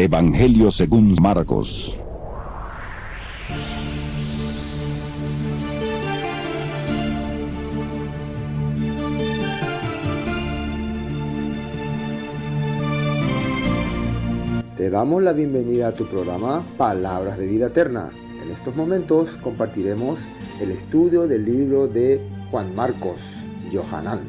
Evangelio según Marcos. Te damos la bienvenida a tu programa Palabras de Vida Eterna. En estos momentos compartiremos el estudio del libro de Juan Marcos, Yohanan.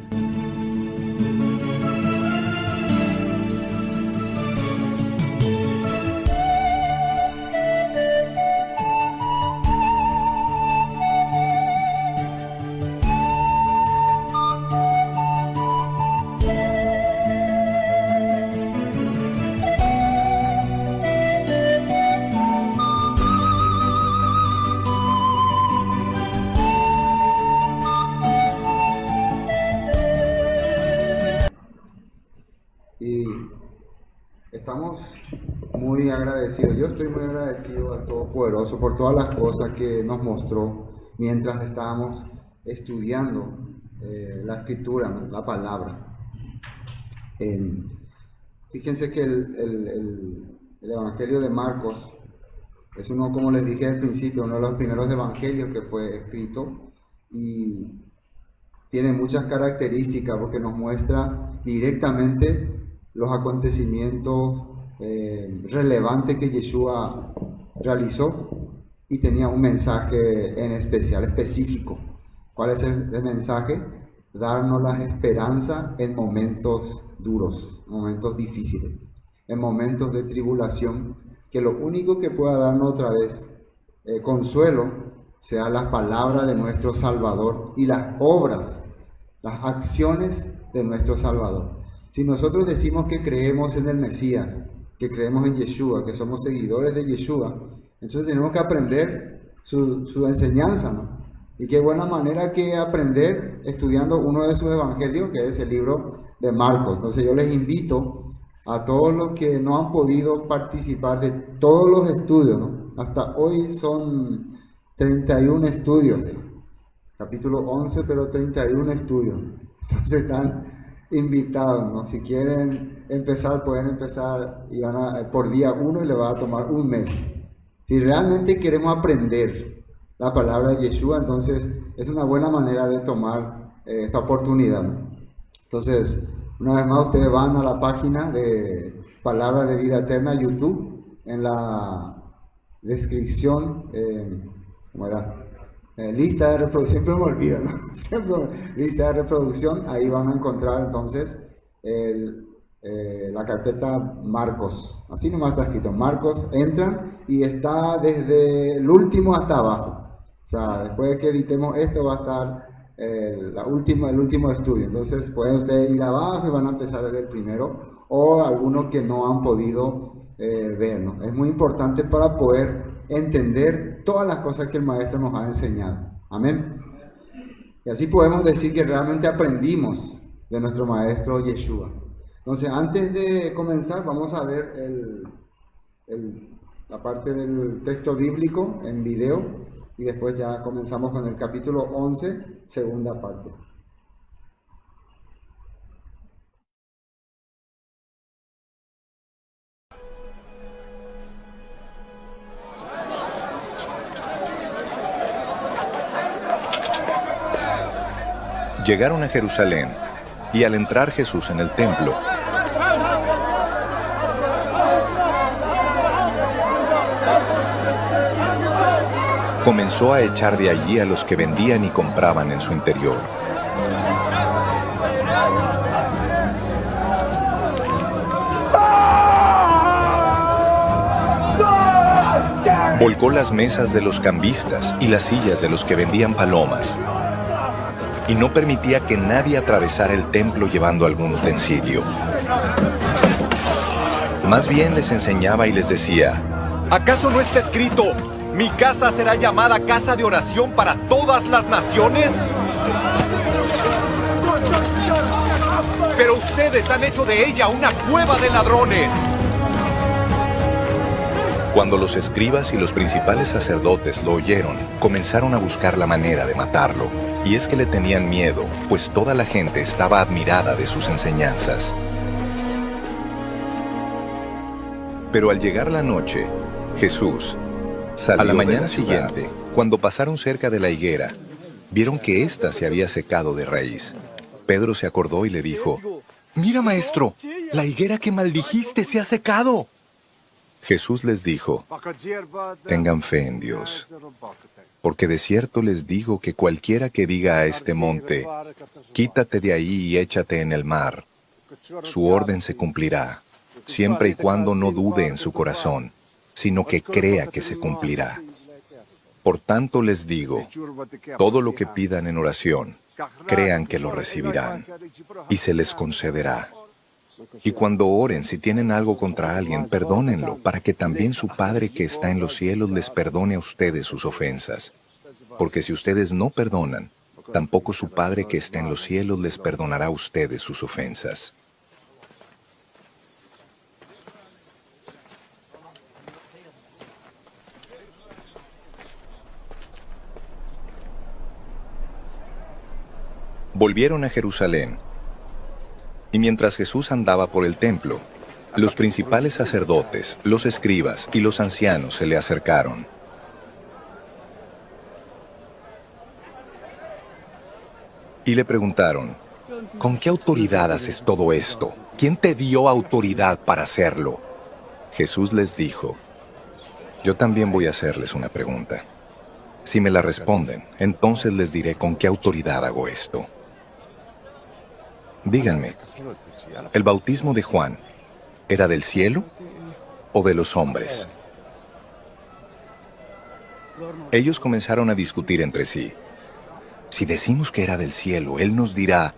Y estamos muy agradecidos. Yo estoy muy agradecido al Todopoderoso por todas las cosas que nos mostró mientras estábamos estudiando la Escritura, ¿no? La palabra. Fíjense que el Evangelio de Marcos es uno, como les dije al principio, uno de los primeros evangelios que fue escrito y tiene muchas características porque nos muestra directamente los acontecimientos relevantes que Yeshua realizó y tenía un mensaje en especial, específico. ¿Cuál es el mensaje? Darnos la esperanza en momentos duros, momentos difíciles, en momentos de tribulación, que lo único que pueda darnos otra vez consuelo sea la palabra de nuestro Salvador y las obras, las acciones de nuestro Salvador. Si nosotros decimos que creemos en el Mesías, que creemos en Yeshua, que somos seguidores de Yeshua, entonces tenemos que aprender su enseñanza, ¿no? Y qué buena manera que aprender estudiando uno de sus evangelios, que es el libro de Marcos. Entonces yo les invito a todos los que no han podido participar de todos los estudios, ¿no? Hasta hoy son 31 estudios, capítulo 11, pero 31 estudios. Entonces están invitados, ¿no? Si quieren empezar, pueden empezar y por día 1 y le va a tomar un mes. Si realmente queremos aprender la palabra de Yeshua, entonces es una buena manera de tomar esta oportunidad, ¿no? Entonces, una vez más, ustedes van a la página de Palabra de Vida Eterna, YouTube, en la descripción, ¿cómo era? Lista de reproducción, siempre me olvido, ¿no? Siempre, lista de reproducción, ahí van a encontrar entonces la carpeta Marcos, así nomás está escrito, Marcos, entran y está desde el último hasta abajo. O sea, después de que editemos esto va a estar el último estudio. Entonces pueden ustedes ir abajo y van a empezar desde el primero, o algunos que no han podido ver, ¿no? Es muy importante para poder entender todas las cosas que el Maestro nos ha enseñado. Amén. Y así podemos decir que realmente aprendimos de nuestro Maestro Yeshua. Entonces, antes de comenzar, vamos a ver la parte del texto bíblico en video y después ya comenzamos con el capítulo 11, segunda parte. Llegaron a Jerusalén, y al entrar Jesús en el templo, comenzó a echar de allí a los que vendían y compraban en su interior. Volcó las mesas de los cambistas y las sillas de los que vendían palomas, y no permitía que nadie atravesara el templo llevando algún utensilio. Más bien les enseñaba y les decía: ¿acaso no está escrito, mi casa será llamada casa de oración para todas las naciones? Pero ustedes han hecho de ella una cueva de ladrones. Cuando los escribas y los principales sacerdotes lo oyeron, comenzaron a buscar la manera de matarlo. Y es que le tenían miedo, pues toda la gente estaba admirada de sus enseñanzas. Pero al llegar la noche, Jesús salió. A la mañana siguiente, cuando pasaron cerca de la higuera, vieron que ésta se había secado de raíz. Pedro se acordó y le dijo: «Mira, maestro, la higuera que maldijiste se ha secado». Jesús les dijo: «Tengan fe en Dios, porque de cierto les digo que cualquiera que diga a este monte: quítate de ahí y échate en el mar, su orden se cumplirá, siempre y cuando no dude en su corazón, sino que crea que se cumplirá. Por tanto les digo, todo lo que pidan en oración, crean que lo recibirán, y se les concederá. Y cuando oren, si tienen algo contra alguien, perdónenlo, para que también su Padre que está en los cielos les perdone a ustedes sus ofensas. Porque si ustedes no perdonan, tampoco su Padre que está en los cielos les perdonará a ustedes sus ofensas». Volvieron a Jerusalén. Y mientras Jesús andaba por el templo, los principales sacerdotes, los escribas y los ancianos se le acercaron. Y le preguntaron: «¿Con qué autoridad haces todo esto? ¿Quién te dio autoridad para hacerlo?» Jesús les dijo: «Yo también voy a hacerles una pregunta. Si me la responden, entonces les diré con qué autoridad hago esto. Díganme, ¿el bautismo de Juan era del cielo o de los hombres?» Ellos comenzaron a discutir entre sí. «Si decimos que era del cielo, él nos dirá: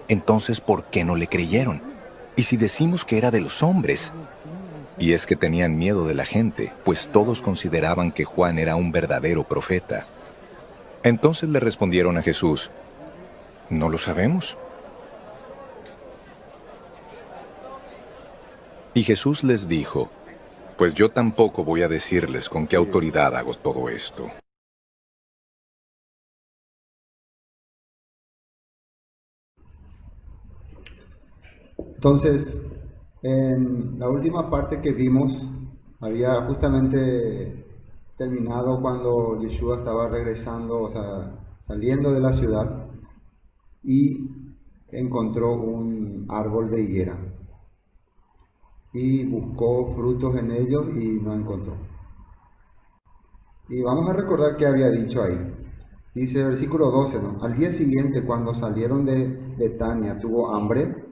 entonces, ¿por qué no le creyeron? Y si decimos que era de los hombres». Y es que tenían miedo de la gente, pues todos consideraban que Juan era un verdadero profeta. Entonces le respondieron a Jesús: «No lo sabemos». Y Jesús les dijo: «Pues yo tampoco voy a decirles con qué autoridad hago todo esto». Entonces, en la última parte que vimos, había justamente terminado cuando Yeshua estaba regresando, o sea, saliendo de la ciudad, y encontró un árbol de higuera. Y buscó frutos en ellos y no encontró. Y vamos a recordar qué había dicho ahí. Dice versículo 12, ¿no? Al día siguiente, cuando salieron de Betania, tuvo hambre,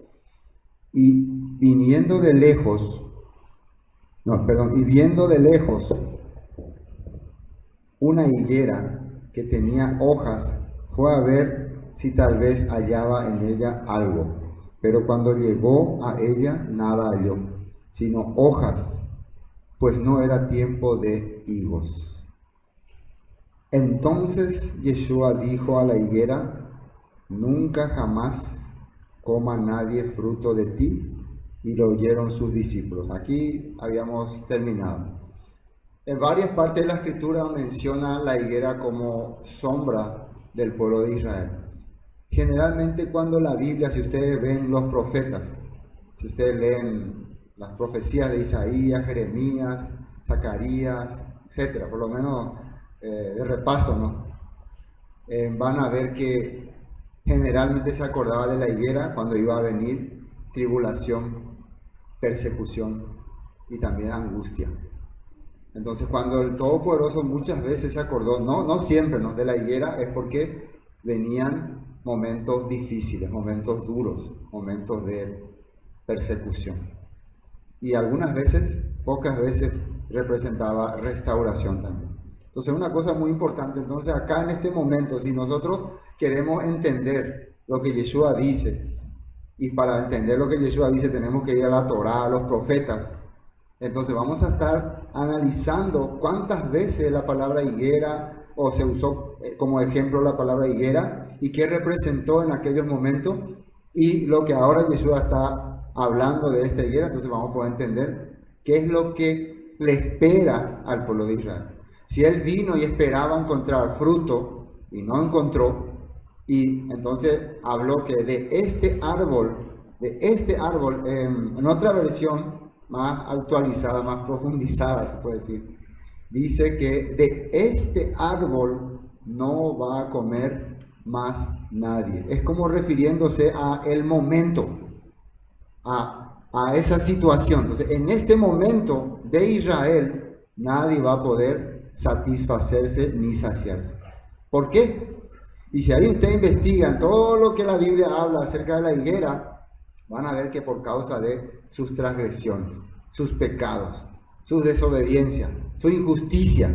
y viendo de lejos una higuera que tenía hojas, fue a ver si tal vez hallaba en ella algo. Pero cuando llegó a ella, nada halló, sino hojas, pues no era tiempo de higos. Entonces Yeshua dijo a la higuera: «Nunca jamás coma nadie fruto de ti». Y lo oyeron sus discípulos. Aquí habíamos terminado. En varias partes de la escritura menciona la higuera como sombra del pueblo de Israel. Generalmente cuando la Biblia, si ustedes ven los profetas, si ustedes leen las profecías de Isaías, Jeremías, Zacarías, etcétera, por lo menos de repaso, ¿no? Van a ver que generalmente se acordaba de la higuera cuando iba a venir tribulación, persecución y también angustia. Entonces, cuando el Todopoderoso muchas veces se acordó, no siempre, ¿no?, de la higuera, es porque venían momentos difíciles, momentos duros, momentos de persecución. Y algunas veces, pocas veces, representaba restauración también. Entonces, una cosa muy importante. Entonces, acá en este momento, si nosotros queremos entender lo que Yeshua dice, y para entender lo que Yeshua dice tenemos que ir a la Torá, a los profetas, entonces vamos a estar analizando cuántas veces la palabra higuera, o se usó como ejemplo la palabra higuera, y qué representó en aquellos momentos, y lo que ahora Yeshua está hablando de esta higuera. Entonces vamos a poder entender qué es lo que le espera al pueblo de Israel. Si él vino y esperaba encontrar fruto y no encontró, y entonces habló que de este árbol, en otra versión más actualizada, más profundizada, se puede decir. Dice que de este árbol no va a comer más nadie. Es como refiriéndose a el momento, a esa situación. Entonces, en este momento de Israel, nadie va a poder satisfacerse ni saciarse. ¿Por qué? Y si ahí ustedes investigan todo lo que la Biblia habla acerca de la higuera, van a ver que por causa de sus transgresiones, sus pecados, su desobediencia, su injusticia,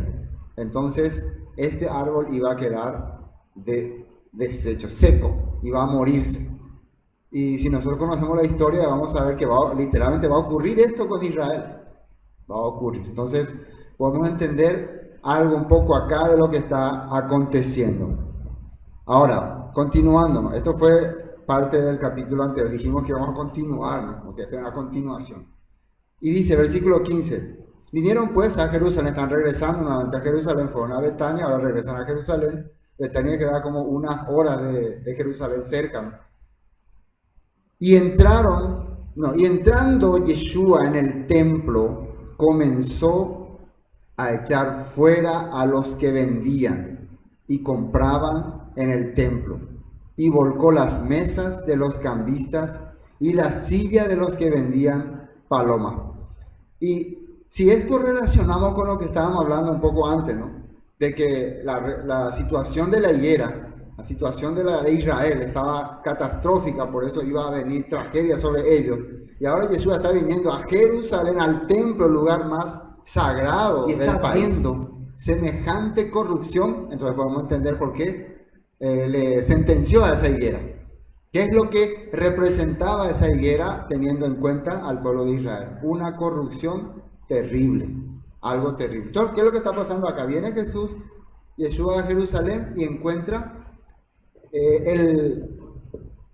entonces este árbol iba a quedar deshecho, seco, iba a morirse. Y si nosotros conocemos la historia, vamos a ver que literalmente va a ocurrir esto con Israel. Va a ocurrir. Entonces, podemos entender algo un poco acá de lo que está aconteciendo. Ahora, continuando, esto fue parte del capítulo anterior, dijimos que vamos a continuar, ¿no? Porque esto es una continuación. Y dice, versículo 15, vinieron pues a Jerusalén, están regresando nuevamente a Jerusalén, fueron a Betania, ahora regresan a Jerusalén. Betania queda como unas horas de Jerusalén cerca, ¿no? Y entrando Yeshua en el templo, comenzó a echar fuera a los que vendían y compraban en el templo, y volcó las mesas de los cambistas y la silla de los que vendían palomas. Y si esto relacionamos con lo que estábamos hablando un poco antes, ¿no? De que la situación de la higuera, la situación de Israel estaba catastrófica, por eso iba a venir tragedia sobre ellos. Y ahora Jesús está viniendo a Jerusalén, al templo, el lugar más sagrado, y está viendo semejante corrupción. Entonces podemos entender por qué le sentenció a esa higuera. ¿Qué es lo que representaba esa higuera teniendo en cuenta al pueblo de Israel? Una corrupción terrible, algo terrible. Entonces, ¿qué es lo que está pasando acá? Viene Yeshua a Jerusalén y encuentra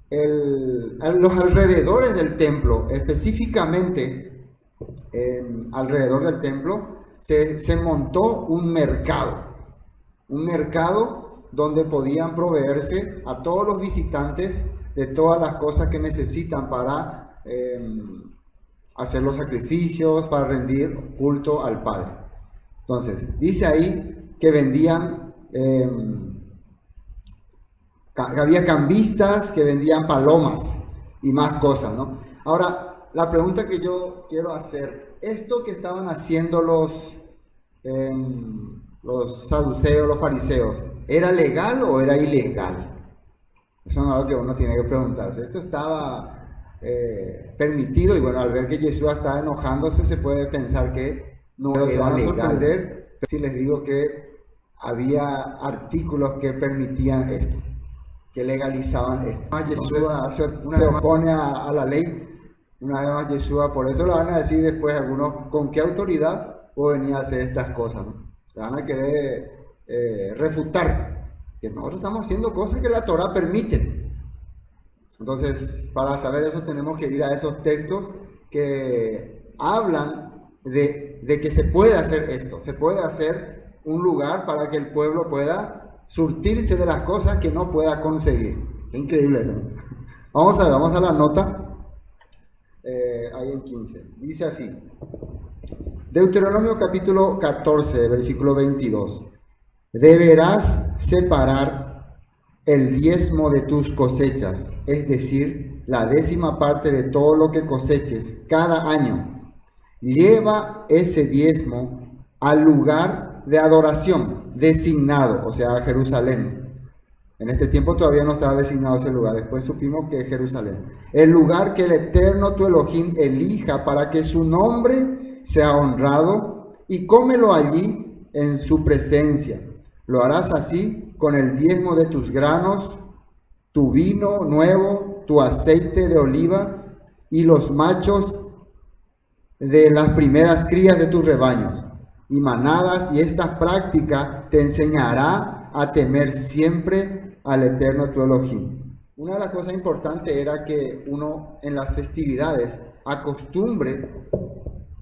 los alrededores del templo, específicamente alrededor del templo, se montó un mercado donde podían proveerse a todos los visitantes de todas las cosas que necesitan para hacer los sacrificios, para rendir culto al Padre. Entonces, dice ahí que vendían, había cambistas que vendían palomas y más cosas, ¿no? Ahora, la pregunta que yo quiero hacer, ¿esto que estaban haciendo los saduceos, los fariseos, era legal o era ilegal? Eso es algo que uno tiene que preguntarse. Esto estaba permitido, y bueno, al ver que Jesús está enojándose, se puede pensar que no era legal. Se van a sorprender si les digo que había artículos que permitían esto, que legalizaban esto. Yeshua se opone a la ley. Una vez más Yeshua, por eso le van a decir después algunos, ¿con qué autoridad puede venir a hacer estas cosas, ¿no? Le van a querer refutar que nosotros estamos haciendo cosas que la Torah permite. Entonces, para saber eso tenemos que ir a esos textos que hablan de que se puede hacer esto, se puede hacer un lugar para que el pueblo pueda surtirse de las cosas que no pueda conseguir. Qué increíble, ¿no? Vamos a la nota, ahí en 15, dice así, Deuteronomio capítulo 14, versículo 22, deberás separar el diezmo de tus cosechas, es decir, la 10ª parte de todo lo que coseches cada año. Lleva ese diezmo al lugar de adoración designado, o sea, a Jerusalén. En este tiempo todavía no estaba designado ese lugar, después supimos que es Jerusalén. El lugar que el Eterno tu Elohim elija para que su nombre sea honrado, y cómelo allí en su presencia. Lo harás así con el diezmo de tus granos, tu vino nuevo, tu aceite de oliva y los machos de las primeras crías de tus rebaños y manadas, y esta práctica te enseñará a temer siempre al Eterno tu Elohim. Una de las cosas importantes era que uno en las festividades acostumbre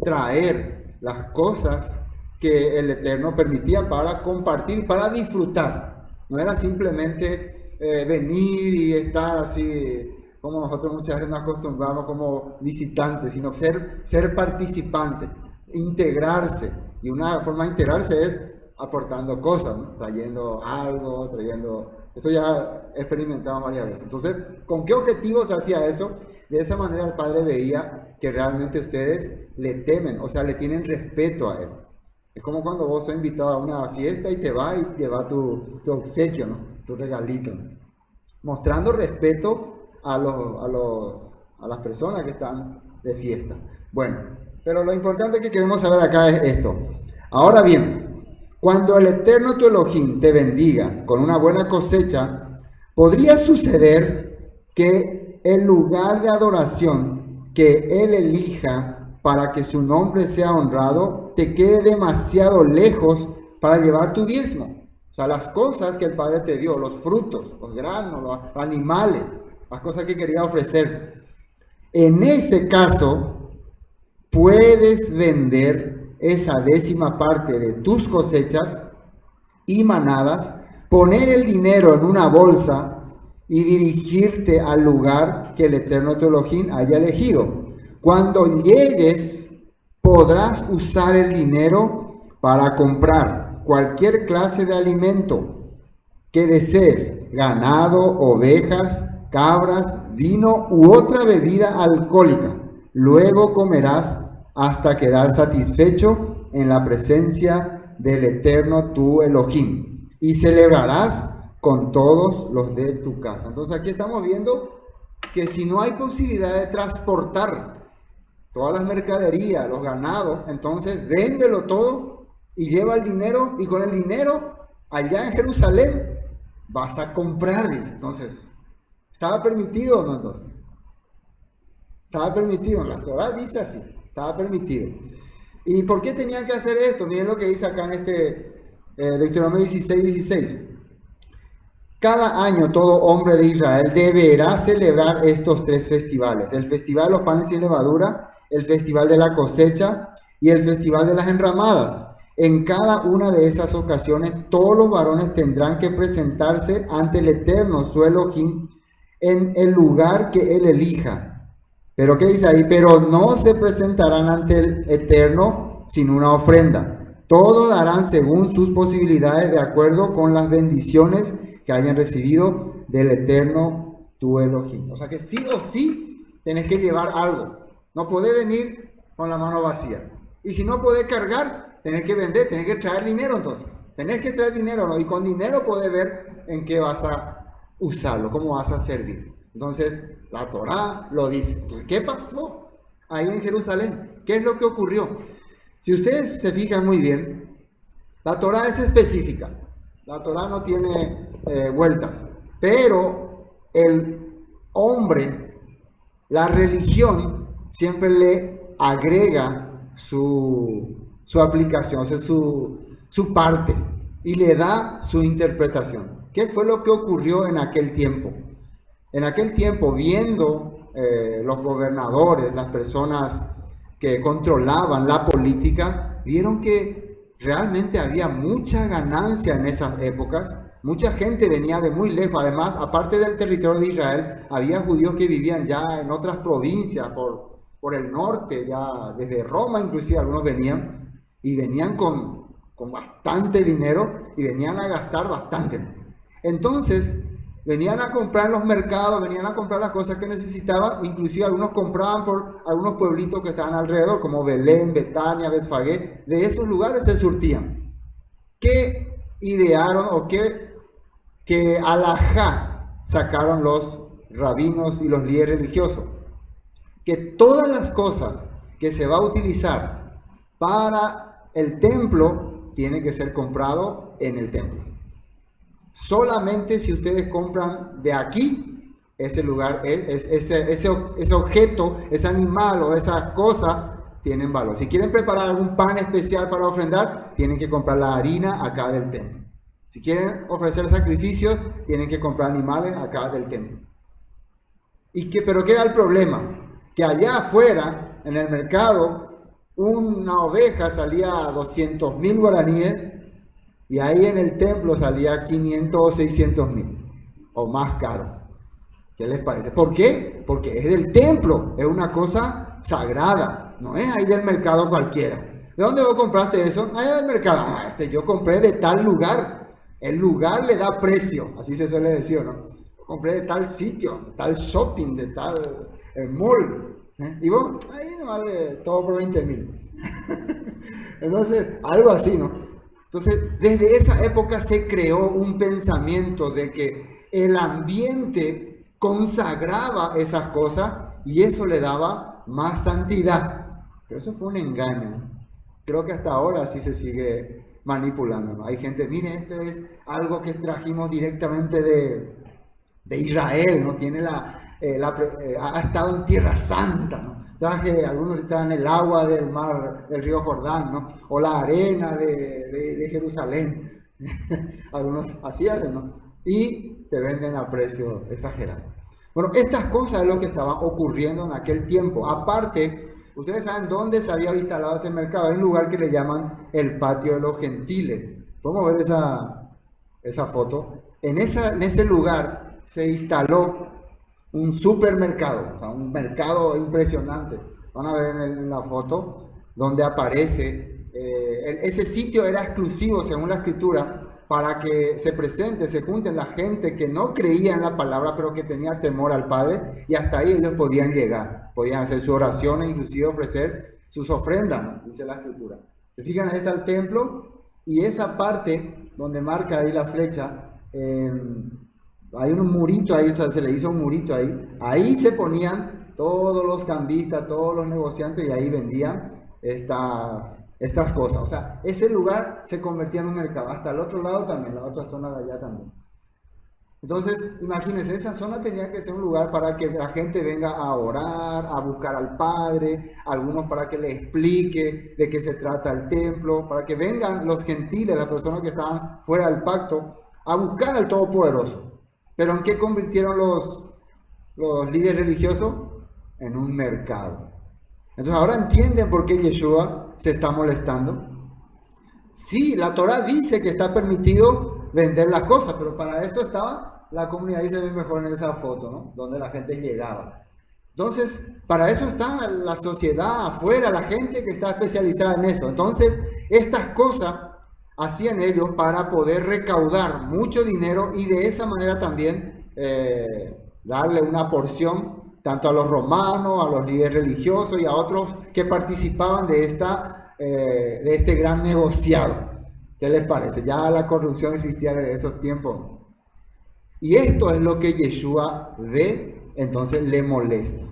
traer las cosas que el Eterno permitía para compartir, para disfrutar. No era simplemente venir y estar así como nosotros muchas veces nos acostumbramos como visitantes, sino ser participante, integrarse. Y una forma de integrarse es aportando cosas, ¿no? Trayendo algo, Esto ya he experimentado varias veces. Entonces, ¿con qué objetivo se hacía eso? De esa manera el Padre veía que realmente ustedes le temen, o sea, le tienen respeto a Él. Es como cuando vos sos invitado a una fiesta y te va tu obsequio, ¿no? Tu regalito, ¿no? Mostrando respeto a las personas que están de fiesta. Bueno, pero lo importante que queremos saber acá es esto. Ahora bien, cuando el Eterno tu Elohim te bendiga con una buena cosecha, podría suceder que el lugar de adoración que Él elija para que su nombre sea honrado te quede demasiado lejos para llevar tu diezmo. O sea, las cosas que el Padre te dio, los frutos, los granos, los animales, las cosas que quería ofrecer. En ese caso, puedes vender esa 10ª parte de tus cosechas y manadas, poner el dinero en una bolsa y dirigirte al lugar que el Eterno tu Elohim haya elegido. Cuando llegues, podrás usar el dinero para comprar cualquier clase de alimento que desees, ganado, ovejas, cabras, vino u otra bebida alcohólica. Luego comerás hasta quedar satisfecho en la presencia del Eterno tu Elohim y celebrarás con todos los de tu casa. Entonces aquí estamos viendo que si no hay posibilidad de transportar todas las mercaderías, los ganados, entonces véndelo todo y lleva el dinero, y con el dinero allá en Jerusalén vas a comprar, dice. Entonces, ¿estaba permitido o no? Entonces, estaba permitido, la Torah dice así, estaba permitido. ¿Y por qué tenían que hacer esto? Miren lo que dice acá en Deuteronomio 16:16. Cada año todo hombre de Israel deberá celebrar estos 3 festivales: el festival de los panes sin levadura, el festival de la cosecha y el festival de las enramadas. En cada una de esas ocasiones todos los varones tendrán que presentarse ante el Eterno su Elohim en el lugar que él elija. Pero ¿qué dice ahí? Pero no se presentarán ante el Eterno sin una ofrenda. Todos darán según sus posibilidades, de acuerdo con las bendiciones que hayan recibido del Eterno tu Elohim. O sea que sí o sí tenés que llevar algo. No podés venir con la mano vacía. Y si no podés cargar, tenés que vender, tenés que traer dinero entonces. Tenés que traer dinero, ¿no? Y con dinero podés ver en qué vas a usarlo, cómo vas a servir. Entonces, la Torah lo dice. Entonces, ¿qué pasó ahí en Jerusalén? ¿Qué es lo que ocurrió? Si ustedes se fijan muy bien, la Torah es específica. La Torah no tiene vueltas. Pero el hombre, la religión, siempre le agrega su aplicación, o sea, su parte, y le da su interpretación. ¿Qué fue lo que ocurrió en aquel tiempo? En aquel tiempo, viendo los gobernadores, las personas que controlaban la política, vieron que realmente había mucha ganancia en esas épocas. Mucha gente venía de muy lejos. Además, aparte del territorio de Israel, había judíos que vivían ya en otras provincias por el norte, ya desde Roma inclusive algunos venían, y venían con bastante dinero y venían a gastar bastante. Entonces, venían a comprar en los mercados, venían a comprar las cosas que necesitaban, inclusive algunos compraban por algunos pueblitos que estaban alrededor, como Belén, Betania, Betfagé. De esos lugares se surtían. ¿Qué idearon o qué alajá sacaron los rabinos y los líderes religiosos? Que todas las cosas que se va a utilizar para el templo tienen que ser comprado en el templo. Solamente si ustedes compran de aquí, ese lugar, ese objeto, ese animal o esa cosa tienen valor. Si quieren preparar algún pan especial para ofrendar, tienen que comprar la harina acá del templo. Si quieren ofrecer sacrificios, tienen que comprar animales acá del templo. ¿Pero qué era el problema? Que allá afuera, en el mercado, una oveja salía a 200.000 guaraníes, y ahí en el templo salía 500 o 600.000, o más caro. ¿Qué les parece? ¿Por qué? Porque es del templo, es una cosa sagrada, no es ahí del mercado cualquiera. ¿De dónde vos compraste eso? Ahí del mercado. Yo compré de tal lugar. El lugar le da precio, así se suele decir, ¿no? Compré de tal sitio, de tal shopping, de tal mall. Y vos, ahí nomás de todo por 20.000. Entonces, algo así, ¿no? Entonces, desde esa época se creó un pensamiento de que el ambiente consagraba esas cosas y eso le daba más santidad. Pero eso fue un engaño. Creo que hasta ahora sí se sigue manipulando, ¿no? Hay gente, mire, esto es algo que trajimos directamente de Israel, ¿no? Tiene ha estado en Tierra Santa, ¿no? Algunos traen el agua del mar, del río Jordán, ¿no? O la arena de Jerusalén. Algunos así hacen, ¿no? Y te venden a precio exagerado. Bueno, estas cosas es lo que estaba ocurriendo en aquel tiempo. Aparte, ustedes saben dónde se había instalado ese mercado. Hay un lugar que le llaman el patio de los gentiles. Podemos ver esa foto. En ese lugar se instaló un supermercado, o sea, un mercado impresionante. Van a ver en la foto donde aparece. Ese sitio era exclusivo, según la escritura, para que se presente, se junten la gente que no creía en la palabra, pero que tenía temor al Padre, y hasta ahí ellos podían llegar, podían hacer sus oraciones, inclusive ofrecer sus ofrendas, ¿no? Dice la escritura. Se fijan, ahí está el templo, y esa parte donde marca ahí la flecha, hay un murito ahí, o sea, se le hizo un murito ahí se ponían todos los cambistas, todos los negociantes, y ahí vendían estas cosas. O sea, ese lugar se convertía en un mercado. Hasta el otro lado también, la otra zona de allá también. Entonces, imagínense, esa zona tenía que ser un lugar para que la gente venga a orar, a buscar al Padre, algunos para que le explique de qué se trata el templo, para que vengan los gentiles, las personas que estaban fuera del pacto, a buscar al Todopoderoso. ¿Pero en qué convirtieron los líderes religiosos? En un mercado. Entonces ahora entienden por qué Yeshua se está molestando. Sí, la Torah dice que está permitido vender las cosas, pero para eso estaba la comunidad, ahí se ve mejor en esa foto, ¿no? Donde la gente llegaba. Entonces, para eso está la sociedad afuera, la gente que está especializada en eso. Entonces, estas cosas hacían ellos para poder recaudar mucho dinero y de esa manera también darle una porción tanto a los romanos, a los líderes religiosos y a otros que participaban de este gran negociado. ¿Qué les parece? Ya la corrupción existía desde esos tiempos. Y esto es lo que Yeshua ve, entonces le molesta.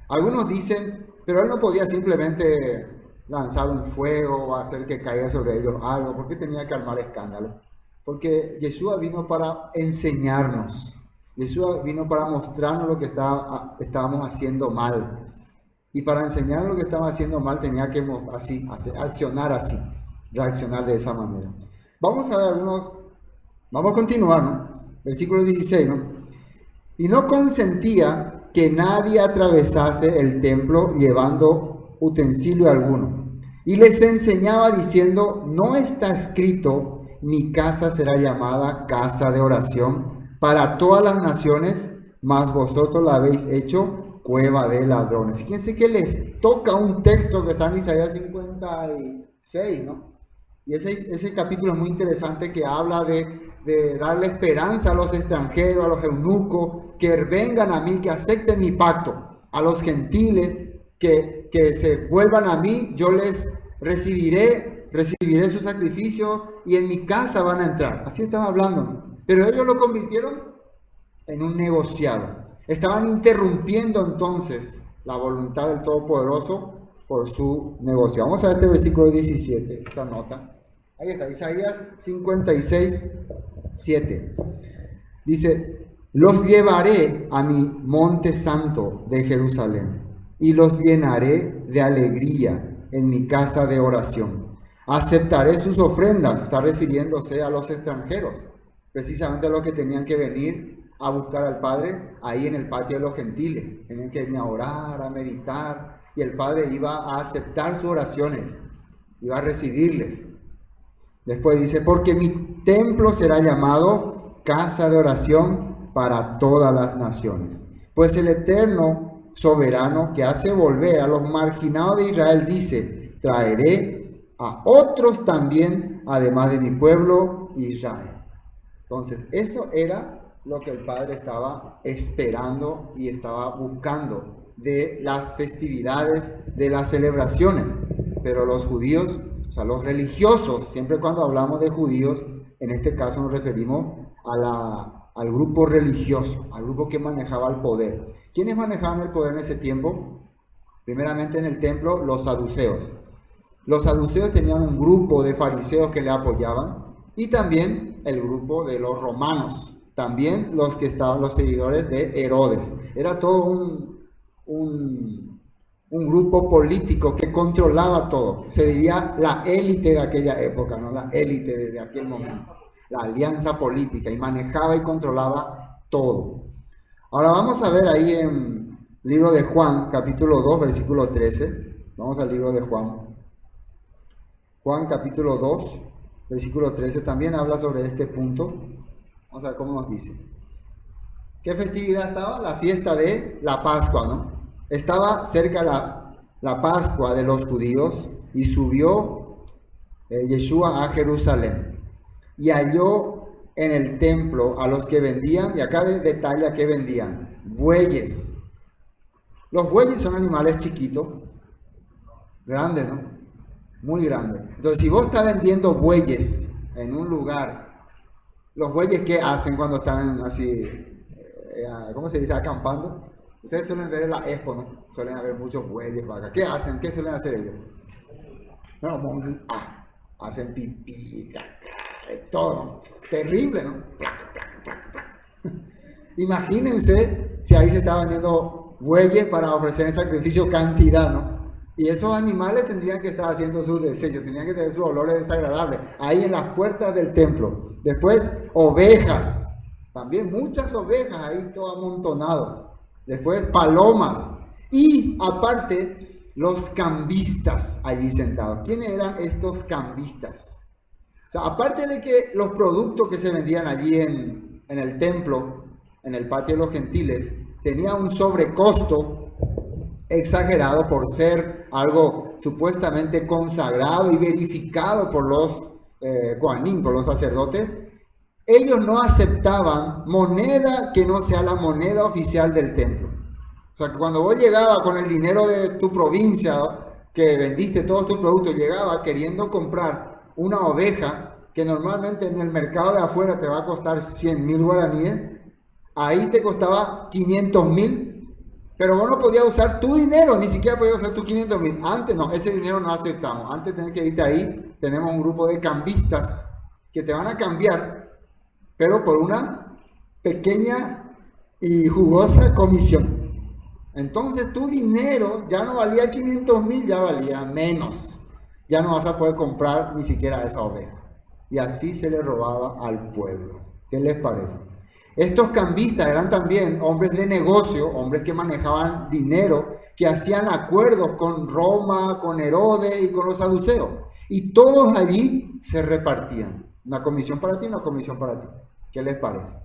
Algunos dicen, pero él no podía simplemente lanzar un fuego o hacer que caiga sobre ellos algo. ¿Por qué tenía que armar escándalo? Porque Yeshua vino para enseñarnos. Yeshua vino para mostrarnos lo que estábamos haciendo mal. Y para enseñarnos lo que estábamos haciendo mal tenía que accionar así, reaccionar de esa manera. Vamos a ver vamos a continuar, ¿no? Versículo 16, ¿no? Y no consentía que nadie atravesase el templo llevando utensilio alguno. Y les enseñaba diciendo, no está escrito, mi casa será llamada casa de oración para todas las naciones, mas vosotros la habéis hecho cueva de ladrones. Fíjense que les toca un texto que está en Isaías 56, ¿no? Y ese capítulo es muy interesante, que habla de darle esperanza a los extranjeros, a los eunucos, que vengan a mí, que acepten mi pacto, a los gentiles, que se vuelvan a mí, yo les recibiré su sacrificio y en mi casa van a entrar. Así estaba hablando. Pero ellos lo convirtieron en un negociado. Estaban interrumpiendo entonces la voluntad del Todopoderoso por su negocio. Vamos a ver este versículo 17, esta nota. Ahí está, Isaías 56, 7. Dice, los llevaré a mi monte santo de Jerusalén y los llenaré de alegría en mi casa de oración. Aceptaré sus ofrendas, está refiriéndose a los extranjeros, precisamente a los que tenían que venir a buscar al Padre ahí en el patio de los gentiles. Tenían que venir a orar, a meditar, y el Padre iba a aceptar sus oraciones, iba a recibirles. Después dice, porque mi templo será llamado casa de oración para todas las naciones. Pues el Eterno soberano que hace volver a los marginados de Israel dice: traeré a otros también, además de mi pueblo Israel. Entonces, eso era lo que el Padre estaba esperando y estaba buscando de las festividades, de las celebraciones. Pero los judíos, o sea, los religiosos, siempre cuando hablamos de judíos, en este caso nos referimos al grupo religioso, al grupo que manejaba el poder. ¿Quiénes manejaban el poder en ese tiempo? Primeramente en el templo, los saduceos. Los saduceos tenían un grupo de fariseos que le apoyaban, y también el grupo de los romanos, también los que estaban los seguidores de Herodes. Era todo un grupo político que controlaba todo. Se diría la élite de aquella época, ¿no? La élite de aquel momento. La alianza política, y manejaba y controlaba todo. Ahora vamos a ver ahí en el libro de Juan, capítulo 2, versículo 13. Vamos al libro de Juan. Juan, capítulo 2, versículo 13, también habla sobre este punto. Vamos a ver cómo nos dice. ¿Qué festividad estaba? La fiesta de la Pascua, ¿no? Estaba cerca la Pascua de los judíos, y subió Yeshua a Jerusalén, y halló en el templo a los que vendían, y acá detalla que vendían, bueyes. Los bueyes son animales chiquitos, grandes, ¿no? Muy grandes. Entonces, si vos estás vendiendo bueyes en un lugar, los bueyes, ¿qué hacen cuando están así, ¿cómo se dice? Acampando. Ustedes suelen ver en la expo, ¿no? Suelen haber muchos bueyes para acá. ¿Qué hacen? ¿Qué suelen hacer ellos? No, hacen pipí, caca, todo. Terrible, ¿no? Placa, placa, placa, placa. Imagínense si ahí se está vendiendo bueyes para ofrecer en sacrificio cantidad, ¿no? Y esos animales tendrían que estar haciendo sus desechos, tendrían que tener sus olores desagradables, ahí en las puertas del templo. Después, ovejas, también muchas ovejas ahí todo amontonado. Después, palomas. Y aparte, los cambistas allí sentados. ¿Quiénes eran estos cambistas? O sea, aparte de que los productos que se vendían allí en el templo, en el patio de los gentiles, tenían un sobrecosto exagerado por ser algo supuestamente consagrado y verificado por los Kohanim, por los sacerdotes. Ellos no aceptaban moneda que no sea la moneda oficial del templo. O sea, que cuando vos llegabas con el dinero de tu provincia, que vendiste todos tus productos, llegabas queriendo comprar una oveja que normalmente en el mercado de afuera te va a costar 100.000 guaraníes, ahí te costaba 500.000. Pero vos no podías usar tu dinero, ni siquiera podías usar tus 500.000. Antes no, ese dinero no aceptamos. Antes tenés que irte ahí. Tenemos un grupo de cambistas que te van a cambiar, pero por una pequeña y jugosa comisión. Entonces tu dinero ya no valía 500.000, ya valía menos. Ya no vas a poder comprar ni siquiera esa oveja. Y así se le robaba al pueblo. ¿Qué les parece? Estos cambistas eran también hombres de negocio, hombres que manejaban dinero, que hacían acuerdos con Roma, con Herodes y con los saduceos. Y todos allí se repartían. Una comisión para ti, una comisión para ti. ¿Qué les parece?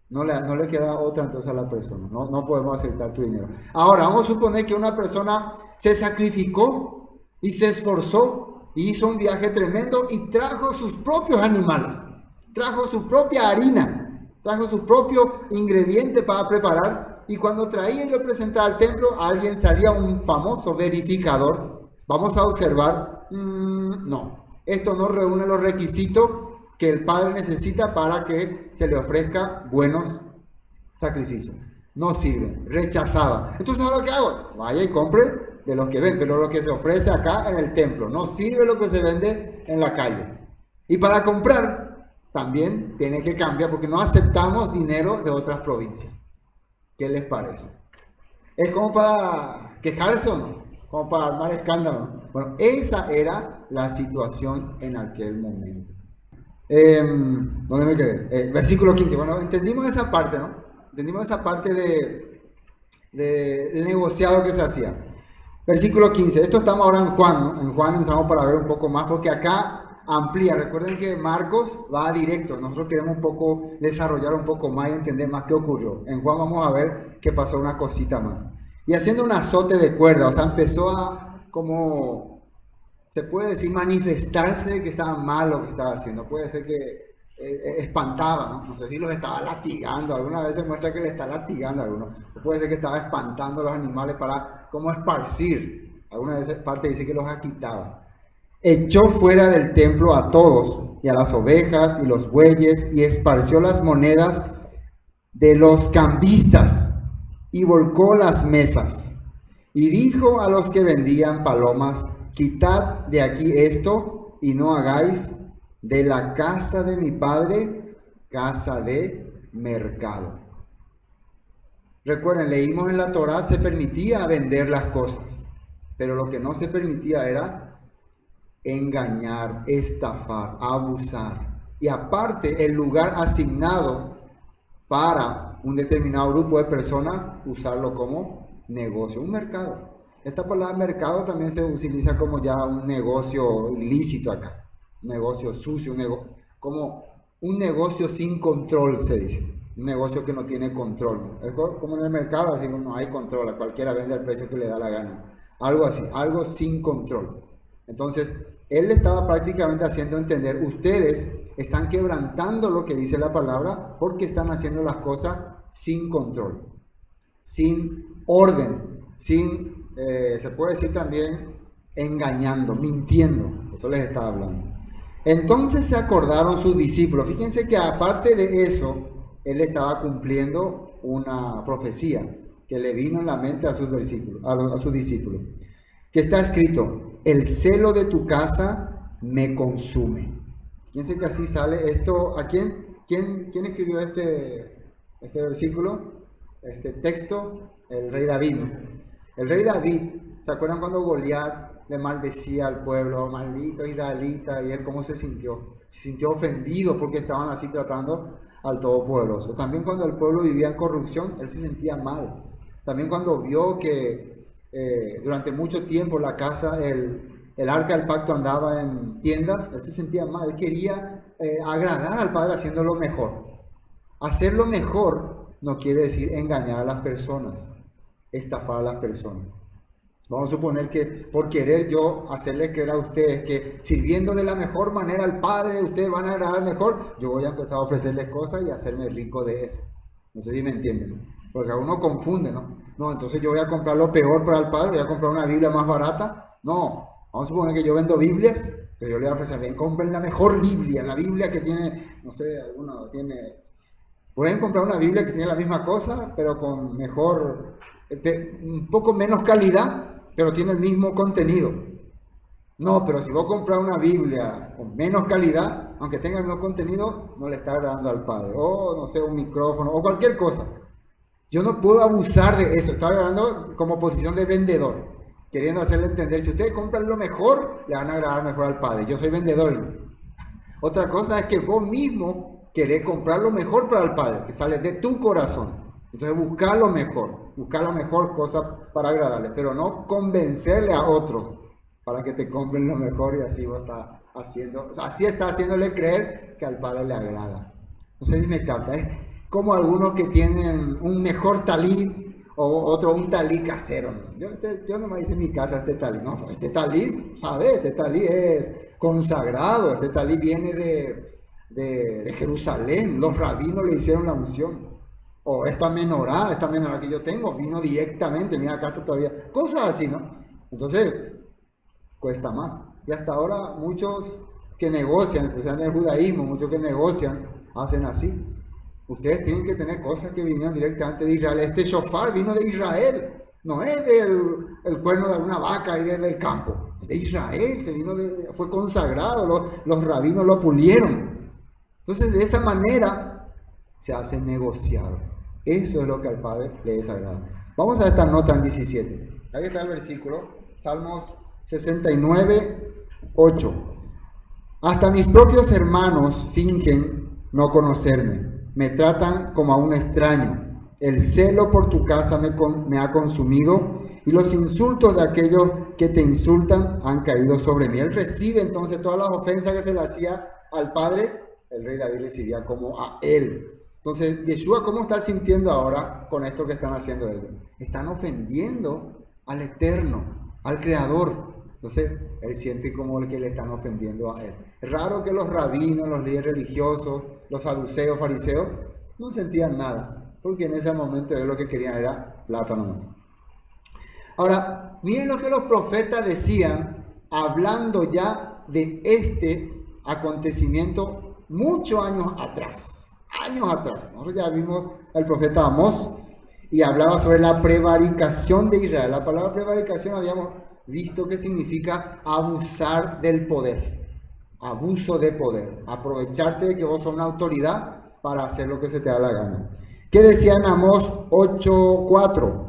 No le queda otra entonces a la persona. No podemos aceptar tu dinero. Ahora, vamos a suponer que una persona se sacrificó y se esforzó, y hizo un viaje tremendo y trajo sus propios animales. Trajo su propia harina. Trajo su propio ingrediente para preparar, y cuando traía y lo presentaba al templo, alguien salía, un famoso verificador. Vamos a observar, no, esto no reúne los requisitos que el Padre necesita para que se le ofrezca buenos sacrificios. No sirve, rechazada. Entonces, ¿ahora qué hago? Vaya y compre de los que ven, pero lo que se ofrece acá en el templo. No sirve lo que se vende en la calle. Y para comprar también tiene que cambiar, porque no aceptamos dinero de otras provincias. ¿Qué les parece? ¿Es como para quejarse o no? ¿Como para armar escándalo, no? Bueno, esa era la situación en aquel momento. ¿Dónde me quedé? Versículo 15. Bueno, entendimos esa parte, ¿no? Entendimos esa parte del negociado que se hacía. Versículo 15. Esto estamos ahora en Juan, ¿no? En Juan entramos para ver un poco más, porque acá amplía. Recuerden que Marcos va directo. Nosotros queremos un poco desarrollar un poco más y entender más qué ocurrió. En Juan vamos a ver que pasó una cosita más. Y haciendo un azote de cuerda, o sea, empezó a, como se puede decir, manifestarse que estaba mal lo que estaba haciendo. Puede ser que espantaba, ¿no? No sé si los estaba latigando. Alguna vez se muestra que le está latigando a algunos. O puede ser que estaba espantando a los animales para como esparcir. Alguna vez parte dice que los agitaba. Echó fuera del templo a todos, y a las ovejas y los bueyes, y esparció las monedas de los cambistas, y volcó las mesas. Y dijo a los que vendían palomas: quitad de aquí esto, y no hagáis de la casa de mi padre casa de mercado. Recuerden, leímos en la Torá, se permitía vender las cosas, pero lo que no se permitía era engañar, estafar, abusar. Y aparte, el lugar asignado para un determinado grupo de personas, usarlo como negocio, un mercado. Esta palabra mercado también se utiliza como ya un negocio ilícito acá, un negocio sucio, como un negocio sin control, se dice. Un negocio que no tiene control. Es como en el mercado, así no hay control, cualquiera vende al precio que le da la gana. Algo así, algo sin control. Entonces, él le estaba prácticamente haciendo entender, ustedes están quebrantando lo que dice la palabra porque están haciendo las cosas sin control, sin orden, sin, se puede decir también, engañando, mintiendo. Eso les estaba hablando. Entonces se acordaron sus discípulos. Fíjense que aparte de eso, él estaba cumpliendo una profecía que le vino en la mente a sus discípulos, que está escrito: el celo de tu casa me consume. Fíjense que así sale esto. ¿A quién escribió este versículo, este texto? El rey David. El rey David, ¿se acuerdan cuando Goliat le maldecía al pueblo? Maldito israelita. Y él, ¿cómo se sintió? Se sintió ofendido porque estaban así tratando al Todopoderoso. También cuando el pueblo vivía en corrupción, él se sentía mal. También cuando vio que durante mucho tiempo la casa, el arca del pacto andaba en tiendas, él se sentía mal. Él quería agradar al Padre haciendo lo mejor. Hacerlo mejor no quiere decir engañar a las personas, estafar a las personas. Vamos a suponer que por querer yo hacerles creer a ustedes que sirviendo de la mejor manera al Padre, ustedes van a agradar mejor, yo voy a empezar a ofrecerles cosas y hacerme rico de eso. No sé si me entienden, porque a uno confunde, ¿no? No, entonces yo voy a comprar lo peor para el Padre, voy a comprar una Biblia más barata. No, vamos a suponer que yo vendo Biblias, entonces yo le voy a ofrecer, ven, compren la mejor Biblia, la Biblia que tiene, no sé, alguno tiene... Pueden comprar una Biblia que tiene la misma cosa, pero con mejor, un poco menos calidad, pero tiene el mismo contenido. No, pero si vos compras una Biblia con menos calidad, aunque tenga el mismo contenido, no le está agradando al Padre. O, no sé, un micrófono, o cualquier cosa. Yo no puedo abusar de eso. Estaba hablando como posición de vendedor, queriendo hacerle entender, si ustedes compran lo mejor, le van a agradar mejor al Padre. Yo soy vendedor. Otra cosa es que vos mismo querés comprar lo mejor para el Padre, que sale de tu corazón. Entonces buscar lo mejor, buscar la mejor cosa para agradarle, pero no convencerle a otros para que te compren lo mejor y así vos estás haciendo, o sea, así está haciéndole creer que al Padre le agrada. No sé si me capta, ¿eh? Como algunos que tienen un mejor talí o otro un talí casero. Yo no me hice en mi casa este talí, no, este talí, ¿sabes? Este talí es consagrado, este talí viene de Jerusalén, los rabinos le hicieron la unción. O esta menorá que yo tengo, vino directamente, mira acá está todavía, cosas así, ¿no? Entonces, cuesta más. Y hasta ahora muchos que negocian, especialmente en el judaísmo, muchos que negocian, hacen así. Ustedes tienen que tener cosas que vinieron directamente de Israel. Este shofar vino de Israel, no es del cuerno de alguna vaca y del campo, de Israel, fue consagrado, los rabinos lo pulieron. Entonces, de esa manera se hacen negociados. Eso es lo que al Padre le desagrada. Vamos a esta nota en 17. Ahí está el versículo, Salmos 69, 8. Hasta mis propios hermanos fingen no conocerme, me tratan como a un extraño. El celo por tu casa me ha consumido y los insultos de aquellos que te insultan han caído sobre mí. Él recibe entonces todas las ofensas que se le hacía al Padre, el rey David recibía como a él. Entonces, Yeshua, ¿cómo está sintiendo ahora con esto que están haciendo ellos? Están ofendiendo al Eterno, al Creador. Entonces, él siente como el que le están ofendiendo a él. Es raro que los rabinos, los líderes religiosos, los saduceos, fariseos, no sentían nada, porque en ese momento ellos lo que querían era plata nomás. Ahora, miren lo que los profetas decían, hablando ya de este acontecimiento muchos años atrás. Nosotros ya vimos al profeta Amós y hablaba sobre la prevaricación de Israel. La palabra prevaricación habíamos visto que significa abusar del poder, abuso de poder, aprovecharte de que vos sos una autoridad para hacer lo que se te da la gana. ¿Qué decía en Amós 8:4?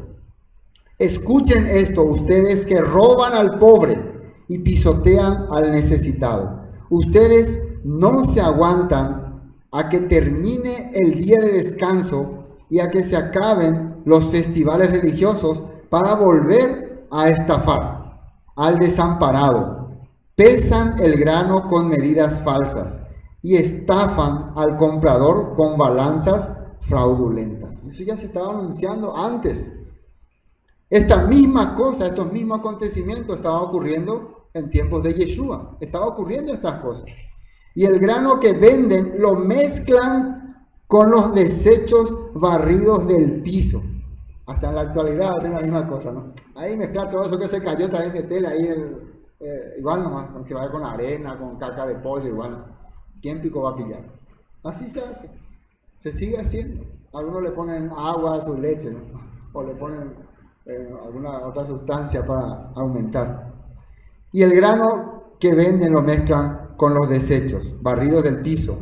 Escuchen esto, ustedes que roban al pobre y pisotean al necesitado. Ustedes no se aguantan a que termine el día de descanso y a que se acaben los festivales religiosos para volver a estafar al desamparado. Pesan el grano con medidas falsas y estafan al comprador con balanzas fraudulentas. Eso ya se estaba anunciando antes. Esta misma cosa, estos mismos acontecimientos estaban ocurriendo en tiempos de Yeshua. Estaba ocurriendo estas cosas. Y el grano que venden lo mezclan con los desechos barridos del piso. Hasta en la actualidad hacen la misma cosa, ¿no? Ahí mezclar todo eso que se cayó, también meterle ahí igual nomás, aunque vaya con arena, con caca de pollo, igual. ¿Quién pico va a pillar? Así se hace. Se sigue haciendo. Algunos le ponen agua a su leche, ¿no? O le ponen alguna otra sustancia para aumentar. Y el grano que venden lo mezclan con los desechos barridos del piso.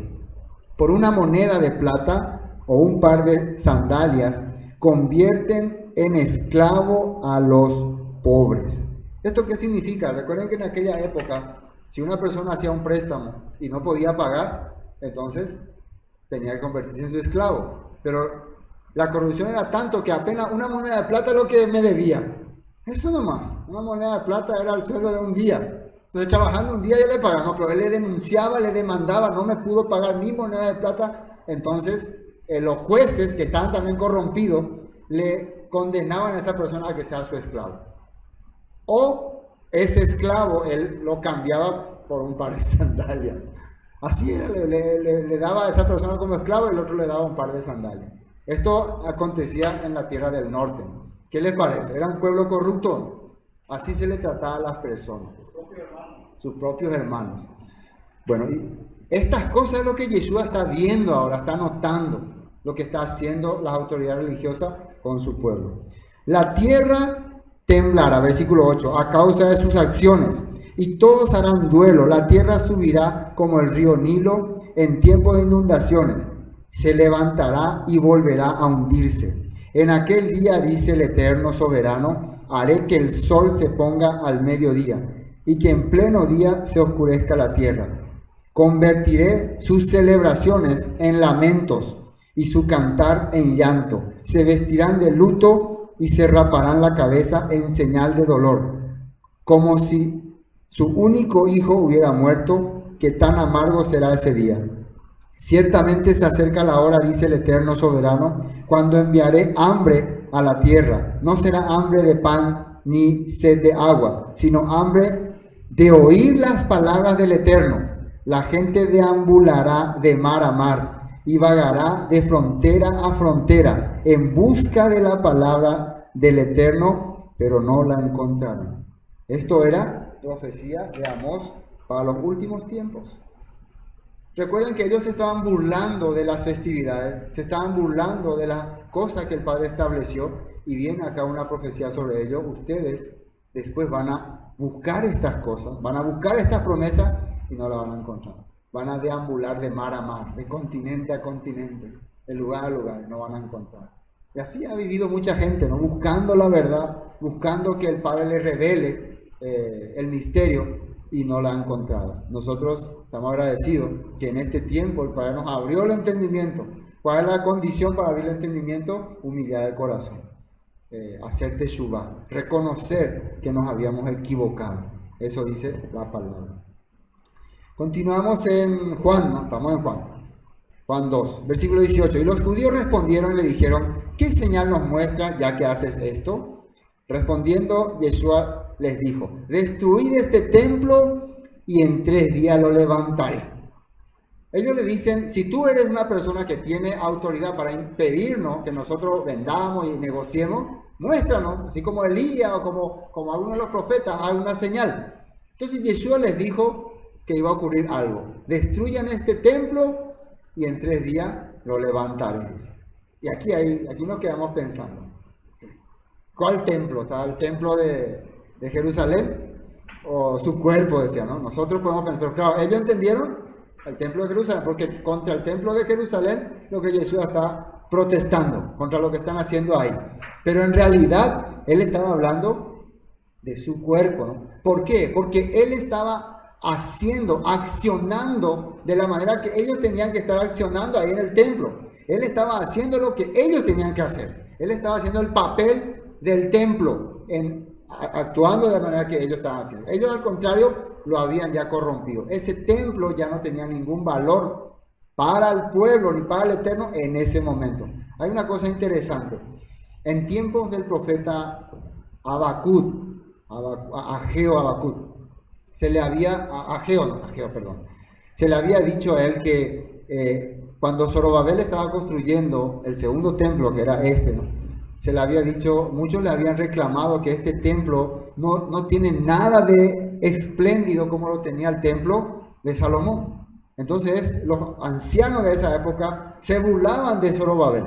Por una moneda de plata o un par de sandalias convierten en esclavo a los pobres. ¿Esto qué significa? Recuerden que en aquella época, si una persona hacía un préstamo y no podía pagar, entonces tenía que convertirse en su esclavo. Pero la corrupción era tanto que apenas una moneda de plata es lo que me debía. Eso nomás. Una moneda de plata era el sueldo de un día. Entonces, trabajando un día yo le pagaba. No, pero él le denunciaba, le demandaba, no me pudo pagar mi moneda de plata. Entonces, los jueces, que estaban también corrompidos, le condenaban a esa persona a que sea su esclavo. O ese esclavo, él lo cambiaba por un par de sandalias. Así era, le daba a esa persona como esclavo y el otro le daba un par de sandalias. Esto acontecía en la tierra del norte. ¿Qué les parece? ¿Era un pueblo corrupto? Así se le trataba a las personas. Sus propios hermanos. Bueno, y estas cosas es lo que Yeshua está viendo ahora, está notando lo que está haciendo las autoridades religiosas con su pueblo. La tierra temblará, versículo 8, a causa de sus acciones, y todos harán duelo. La tierra subirá como el río Nilo en tiempo de inundaciones. Se levantará y volverá a hundirse. En aquel día, dice el Eterno Soberano, haré que el sol se ponga al mediodía y que en pleno día se oscurezca la tierra. Convertiré sus celebraciones en lamentos y su cantar en llanto. Se vestirán de luto y se raparán la cabeza en señal de dolor, como si su único hijo hubiera muerto, que tan amargo será ese día. Ciertamente se acerca la hora, dice el Eterno Soberano, cuando enviaré hambre a la tierra. No será hambre de pan ni sed de agua, sino hambre de oír las palabras del Eterno. La gente deambulará de mar a mar y vagará de frontera a frontera en busca de la palabra del Eterno, pero no la encontrarán. Esto era profecía de Amós para los últimos tiempos. Recuerden que ellos se estaban burlando de las festividades, se estaban burlando de las cosas que el Padre estableció, y viene acá una profecía sobre ello. Ustedes después van a buscar estas cosas, van a buscar estas promesas y no las van a encontrar. Van a deambular de mar a mar, de continente a continente, de lugar a lugar, no van a encontrar. Y así ha vivido mucha gente, ¿no? Buscando la verdad, buscando que el Padre les revele el misterio, y no la ha encontrado. Nosotros estamos agradecidos que en este tiempo el Padre nos abrió el entendimiento. ¿Cuál es la condición para abrir el entendimiento? Humillar el corazón. hacer teshuvá, reconocer que nos habíamos equivocado. Eso dice la palabra. Continuamos en Juan, ¿no? Estamos en Juan 2, versículo 18. Y los judíos respondieron y le dijeron, ¿qué señal nos muestra ya que haces esto? Respondiendo, Yeshua les dijo, destruid este templo y en 3 días lo levantaré. Ellos le dicen, si tú eres una persona que tiene autoridad para impedirnos que nosotros vendamos y negociemos, muéstranos, así como Elías o como alguno de los profetas, alguna señal. Entonces Yeshua les dijo que iba a ocurrir algo. Destruyan este templo y en 3 días lo levantaré. Y aquí nos quedamos pensando. ¿Cuál templo? ¿Estaba el templo de Jerusalén? O su cuerpo, decía, ¿no? Nosotros podemos pensar, pero claro, ellos entendieron el templo de Jerusalén, porque contra el templo de Jerusalén lo que Jesús está protestando, contra lo que están haciendo ahí. Pero en realidad él estaba hablando de su cuerpo, ¿no? ¿Por qué? Porque él estaba accionando de la manera que ellos tenían que estar accionando ahí en el templo. Él estaba haciendo lo que ellos tenían que hacer. Él estaba haciendo el papel del templo, actuando de la manera que ellos estaban haciendo. Ellos al contrario lo habían ya corrompido. Ese templo ya no tenía ningún valor para el pueblo ni para el Eterno en ese momento. Hay una cosa interesante. En tiempos del profeta Ageo, se le había dicho a él que cuando Zorobabel estaba construyendo el segundo templo, que era ¿no? Se le había dicho, muchos le habían reclamado que este templo no tiene nada de espléndido como lo tenía el templo de Salomón. Entonces los ancianos de esa época se burlaban de Zorobabel.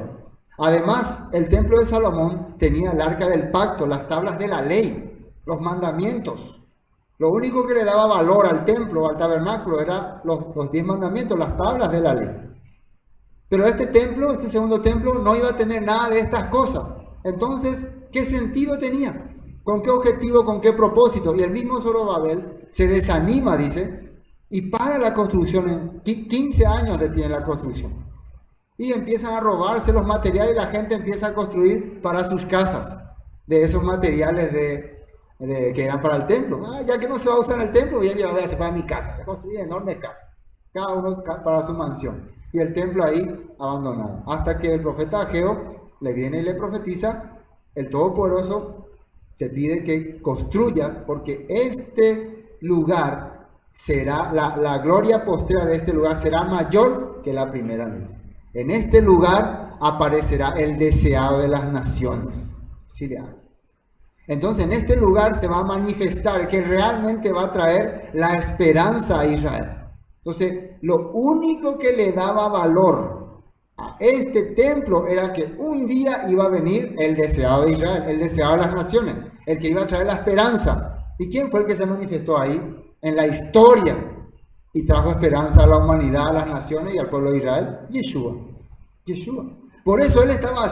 Además, el templo de Salomón tenía el arca del pacto, las tablas de la ley, los mandamientos. Lo único que le daba valor al templo, al tabernáculo, eran los 10 mandamientos, las tablas de la ley. Pero este templo, este segundo templo, no iba a tener nada de estas cosas. Entonces, ¿qué sentido tenía? ¿Con qué objetivo? ¿Con qué propósito? Y el mismo Zorobabel se desanima, dice, y para la construcción. 15 años detiene la construcción. Y empiezan a robarse los materiales y la gente empieza a construir para sus casas de esos materiales que eran para el templo. Ya que no se va a usar en el templo, voy a llevarse para mi casa. Voy a construir enormes casas, cada uno para su mansión. Y el templo ahí abandonado. Hasta que el profeta Ageo le viene y le profetiza, el Todopoderoso te pide que construyas, porque este lugar será, la gloria postrera de este lugar será mayor que la primera vez. En este lugar aparecerá el deseado de las naciones. Sí le hago. Entonces en este lugar se va a manifestar que realmente va a traer la esperanza a Israel. Entonces lo único que le daba valor a este templo era que un día iba a venir el deseado de Israel, el deseado de las naciones, el que iba a traer la esperanza. ¿Y quién fue el que se manifestó ahí? En la historia y trajo esperanza a la humanidad, a las naciones y al pueblo de Israel. Yeshua. Por eso él estaba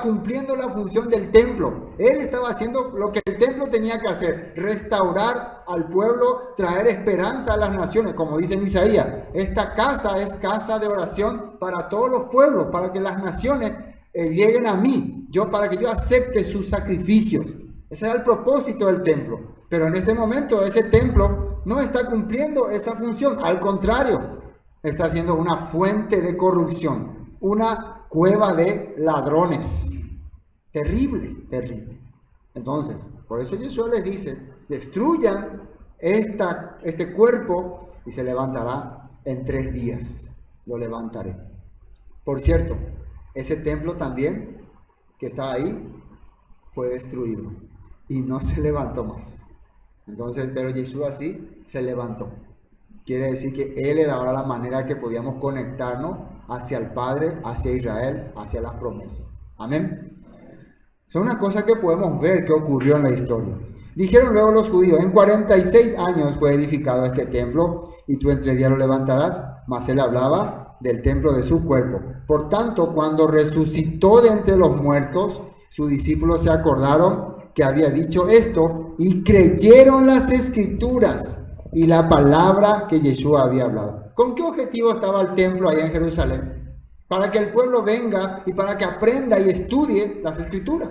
cumpliendo la función del templo. Él estaba haciendo lo que el templo tenía que hacer, restaurar al pueblo, traer esperanza a las naciones, como dice en Isaías. Esta casa es casa de oración para todos los pueblos, para que las naciones lleguen a mí, para que yo acepte sus sacrificios. Ese era el propósito del templo. Pero en este momento ese templo no está cumpliendo esa función. Al contrario, está siendo una fuente de corrupción, una cueva de ladrones. Terrible. Entonces, por eso Jesús les dice, destruyan este cuerpo y se levantará en 3 días. Lo levantaré. Por cierto, ese templo también que está ahí fue destruido y no se levantó más. Entonces, pero Jesús así se levantó. Quiere decir que Él era ahora la manera que podíamos conectarnos hacia el Padre, hacia Israel, hacia las promesas. Amén. Son una cosa que podemos ver que ocurrió en la historia. Dijeron luego los judíos, en 46 años fue edificado este templo y tú en 3 días lo levantarás. Mas él hablaba del templo de su cuerpo. Por tanto, cuando resucitó de entre los muertos, sus discípulos se acordaron que había dicho esto y creyeron las escrituras y la palabra que Yeshua había hablado. ¿Con qué objetivo estaba el templo allá en Jerusalén? Para que el pueblo venga y para que aprenda y estudie las escrituras.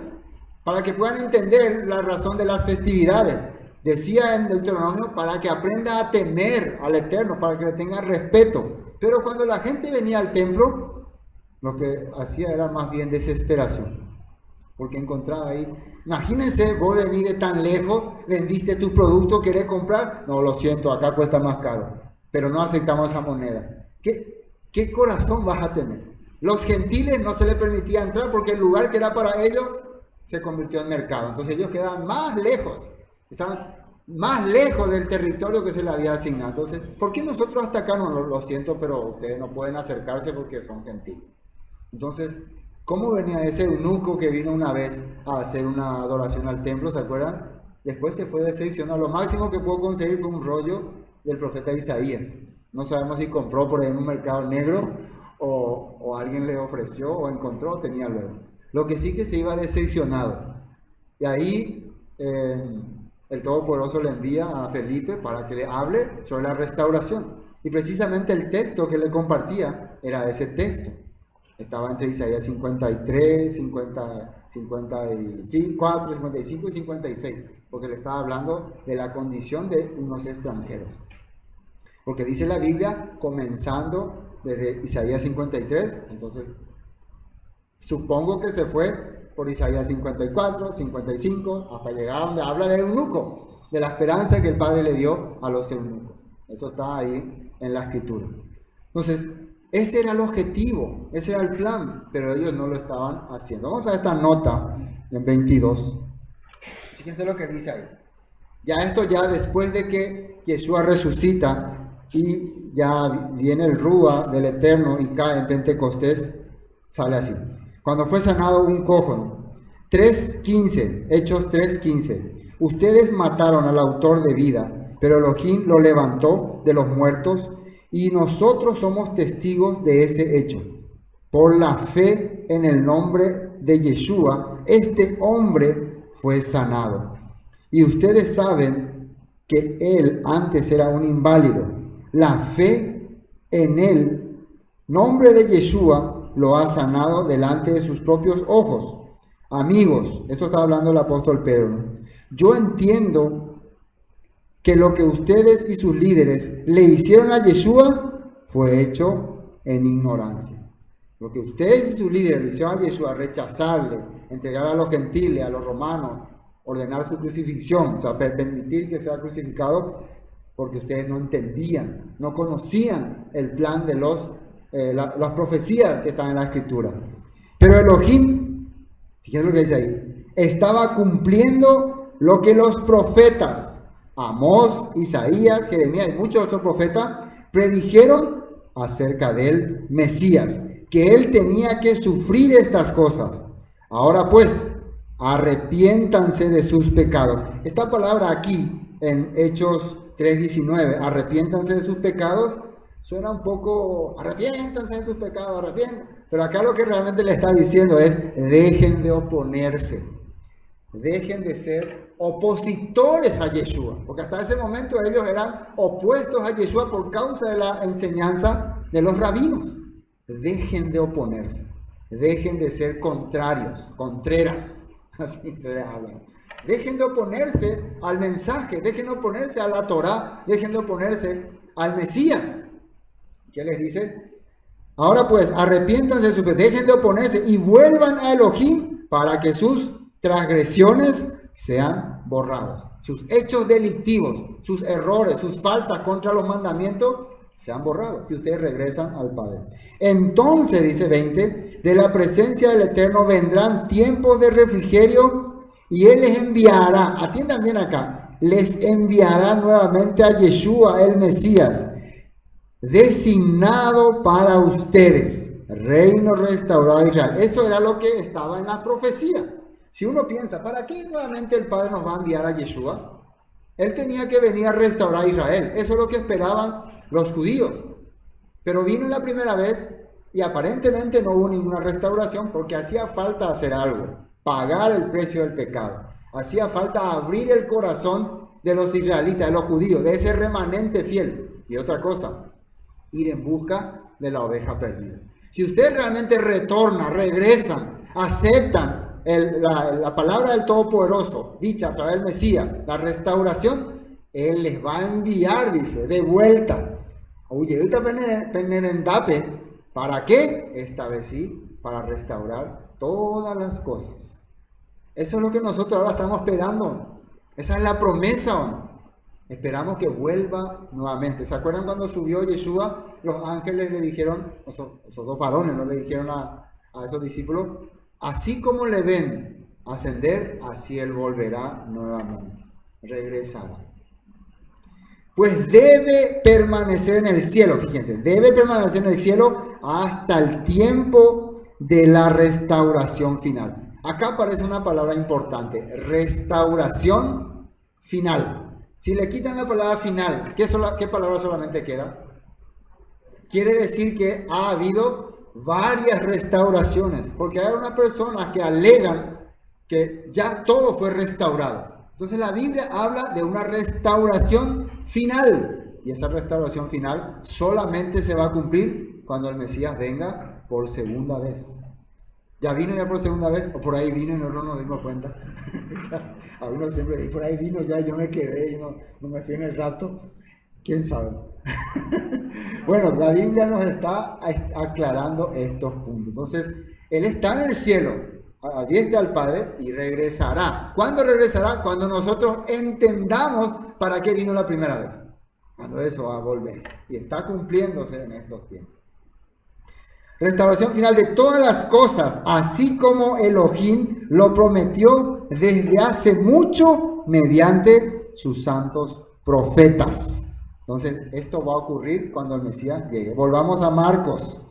para que puedan entender la razón de las festividades. Decía en Deuteronomio, para que aprenda a temer al Eterno, para que le tenga respeto. Pero cuando la gente venía al templo, lo que hacía era más bien desesperación. Porque encontraba ahí, imagínense, vos venís de tan lejos, vendiste tus productos, querés comprar, no, lo siento, acá cuesta más caro, pero no aceptamos esa moneda. ¿Qué corazón vas a tener? Los gentiles no se les permitía entrar porque el lugar que era para ellos se convirtió en mercado. Entonces ellos quedaban más lejos, estaban más lejos del territorio que se les había asignado. Entonces, ¿por qué nosotros hasta acá no lo siento, pero ustedes no pueden acercarse porque son gentiles? Entonces, ¿cómo venía ese eunuco que vino una vez a hacer una adoración al templo? ¿Se acuerdan? Después se fue decepcionado. Lo máximo que pudo conseguir fue un rollo del profeta Isaías. No sabemos si compró por ahí en un mercado negro o alguien le ofreció o encontró o tenía luego. Lo que sí que se iba decepcionado. Y ahí el Todopoderoso le envía a Felipe para que le hable sobre la restauración. Y precisamente el texto que le compartía era ese texto. Estaba entre Isaías 53, 54, 55 y 56, porque le estaba hablando de la condición de unos extranjeros. Porque dice la Biblia, comenzando desde Isaías 53, entonces supongo que se fue por Isaías 54, 55, hasta llegar a donde habla del eunuco, de la esperanza que el Padre le dio a los eunucos. Eso está ahí en la Escritura. Entonces, ese era el objetivo, ese era el plan, pero ellos no lo estaban haciendo. Vamos a esta nota en 22. Fíjense lo que dice ahí. Ya esto ya después de que Yeshua resucita y ya viene el Rúa del Eterno y cae en Pentecostés, sale así. Cuando fue sanado un cojo, 3:15, Hechos 3:15. Ustedes mataron al autor de vida, pero Elohim lo levantó de los muertos y nosotros somos testigos de ese hecho. Por la fe en el nombre de Yeshua, este hombre fue sanado. Y ustedes saben que él antes era un inválido. La fe en el nombre de Yeshua lo ha sanado delante de sus propios ojos. Amigos, esto está hablando el apóstol Pedro, ¿no? Yo entiendo que lo que ustedes y sus líderes le hicieron a Yeshua fue hecho en ignorancia. Lo que ustedes y sus líderes le hicieron a Yeshua, rechazarle, entregar a los gentiles, a los romanos, ordenar su crucifixión, o sea, permitir que sea crucificado, porque ustedes no entendían, no conocían el plan de las profecías que están en la Escritura. Pero Elohim, fíjense lo que dice ahí, estaba cumpliendo lo que los profetas Amós, Isaías, Jeremías y muchos otros profetas predijeron acerca del Mesías, que él tenía que sufrir estas cosas. Ahora pues, arrepiéntanse de sus pecados. Esta palabra aquí en Hechos 3:19, arrepiéntanse de sus pecados, suena un poco, arrepiéntanse de sus pecados, pero acá lo que realmente le está diciendo es, dejen de oponerse, dejen de ser opositores a Yeshua, porque hasta ese momento ellos eran opuestos a Yeshua por causa de la enseñanza de los rabinos. Dejen de oponerse, dejen de ser contrarios, contreras, así se hablan. Dejen de oponerse al mensaje, dejen de oponerse a la Torá, dejen de oponerse al Mesías. ¿Qué les dice? Ahora pues, arrepiéntanse de su pecado, dejen de oponerse y vuelvan a Elohim para que sus transgresiones sean borrados. Sus hechos delictivos, sus errores, sus faltas contra los mandamientos sean borrados si ustedes regresan al Padre. Entonces, dice 20, de la presencia del Eterno vendrán tiempos de refrigerio y Él les enviará, atiendan bien acá, les enviará nuevamente a Yeshua el Mesías, designado para ustedes, reino restaurado de Israel. Eso era lo que estaba en la profecía. Si uno piensa, ¿para qué nuevamente el Padre nos va a enviar a Yeshua? Él tenía que venir a restaurar a Israel. Eso es lo que esperaban los judíos. Pero vino la primera vez y aparentemente no hubo ninguna restauración porque hacía falta hacer algo, pagar el precio del pecado. Hacía falta abrir el corazón de los israelitas, de los judíos, de ese remanente fiel. Y otra cosa, ir en busca de la oveja perdida. Si ustedes realmente retornan, regresan, aceptan la palabra del Todopoderoso, dicha a través del Mesías, la restauración, Él les va a enviar, dice, de vuelta. Oye, ahorita penerendape, ¿para qué? Esta vez sí, para restaurar todas las cosas. Eso es lo que nosotros ahora estamos esperando. Esa es la promesa, ¿o no? Esperamos que vuelva nuevamente. ¿Se acuerdan cuando subió Yeshua? Los ángeles le dijeron, esos dos varones, ¿no? Le dijeron a esos discípulos, así como le ven ascender, así Él volverá nuevamente, regresará. Pues debe permanecer en el cielo, fíjense, debe permanecer en el cielo hasta el tiempo de la restauración final. Acá aparece una palabra importante, restauración final. Si le quitan la palabra final, ¿qué palabra solamente queda? Quiere decir que ha habido varias restauraciones, porque hay unas personas que alegan que ya todo fue restaurado. Entonces la Biblia habla de una restauración final, y esa restauración final solamente se va a cumplir cuando el Mesías venga por segunda vez. ¿Ya vino ya por segunda vez? ¿O por ahí vino y nosotros no nos dimos cuenta? A uno siempre dice, por ahí vino ya, yo me quedé y no me fui en el rapto. ¿Quién sabe? Bueno, la Biblia nos está aclarando estos puntos. Entonces, Él está en el cielo, a diestra del Padre, y regresará. ¿Cuándo regresará? Cuando nosotros entendamos para qué vino la primera vez. Cuando eso va a volver. Y está cumpliéndose en estos tiempos. Restauración final de todas las cosas, así como Elohim lo prometió desde hace mucho mediante sus santos profetas. Entonces, esto va a ocurrir cuando el Mesías llegue. Volvamos a Marcos.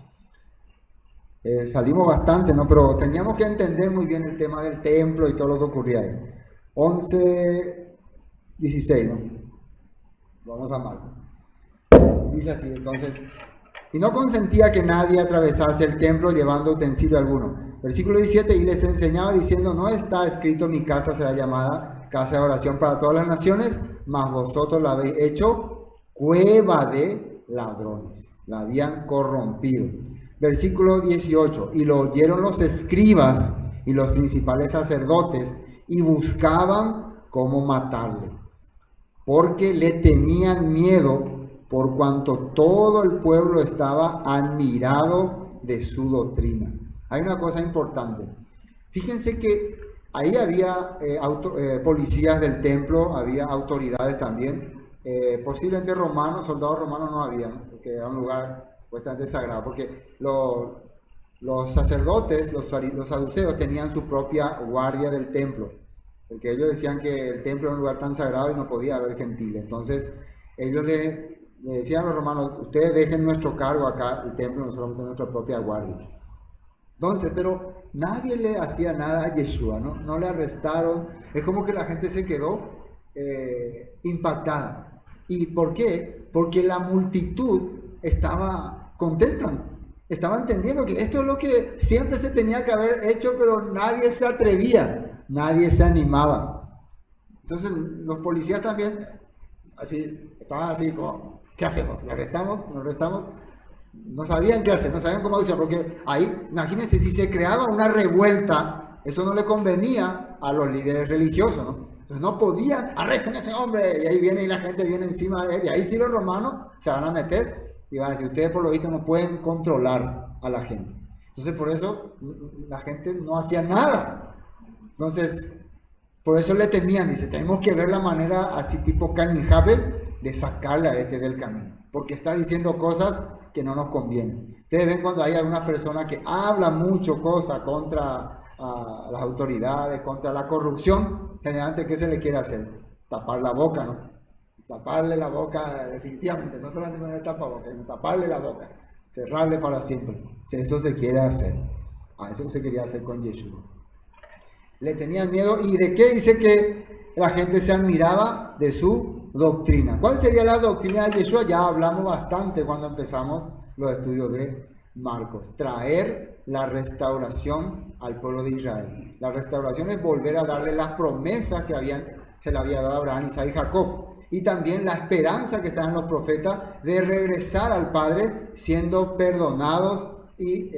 Salimos bastante, ¿no? Pero teníamos que entender muy bien el tema del templo y todo lo que ocurría ahí. 11:16, ¿no? Vamos a Marcos. Dice así, entonces... Y no consentía que nadie atravesase el templo llevando utensilio alguno. Versículo 17, y les enseñaba diciendo, no está escrito mi casa será llamada casa de oración para todas las naciones, mas vosotros la habéis hecho cueva de ladrones. La habían corrompido. Versículo 18, y lo oyeron los escribas y los principales sacerdotes y buscaban cómo matarle, porque le tenían miedo, por cuanto todo el pueblo estaba admirado de su doctrina. Hay una cosa importante. Fíjense que ahí había policías del templo, había autoridades también, posiblemente romanos, soldados romanos no había, ¿no? Porque era un lugar bastante sagrado, porque los sacerdotes, los saduceos tenían su propia guardia del templo, porque ellos decían que el templo era un lugar tan sagrado y no podía haber gentiles. Entonces ellos le decían a los romanos, ustedes dejen nuestro cargo acá, el templo, nosotros tenemos nuestra propia guardia. Entonces, pero nadie le hacía nada a Yeshua, ¿no? No le arrestaron, es como que la gente se quedó impactada. ¿Y por qué? Porque la multitud estaba contenta, estaba entendiendo que esto es lo que siempre se tenía que haber hecho, pero nadie se atrevía, nadie se animaba. Entonces los policías también, así, estaban así como... ¿Qué hacemos? ¿Lo arrestamos? ¿Nos arrestamos? No sabían qué hacer, no sabían cómo hacer, porque ahí, imagínense, si se creaba una revuelta, eso no le convenía a los líderes religiosos, ¿no? Entonces no podían, arresten a ese hombre, y ahí viene y la gente viene encima de él, y ahí sí los romanos se van a meter, y van a decir, ustedes por lo visto no pueden controlar a la gente. Entonces por eso la gente no hacía nada. Entonces, por eso le temían, dice, tenemos que ver la manera así tipo Caín y Abel, de sacarle a este del camino, porque está diciendo cosas que no nos convienen. Ustedes ven cuando hay algunas personas que hablan mucho cosas contra las autoridades, contra la corrupción, generalmente ¿qué se le quiere hacer? Tapar la boca, ¿no? Taparle la boca definitivamente, no solamente con el tapabocas, sino taparle la boca, cerrarle para siempre. Eso se quiere hacer. A eso se quería hacer con Yeshua. Le tenían miedo. ¿Y de qué dice que la gente se admiraba? De su doctrina. ¿Cuál sería la doctrina de Yeshua? Ya hablamos bastante cuando empezamos los estudios de Marcos. Traer la restauración al pueblo de Israel. La restauración es volver a darle las promesas que se le había dado a Abraham, Isaac y Jacob. Y también la esperanza que está en los profetas de regresar al Padre siendo perdonados y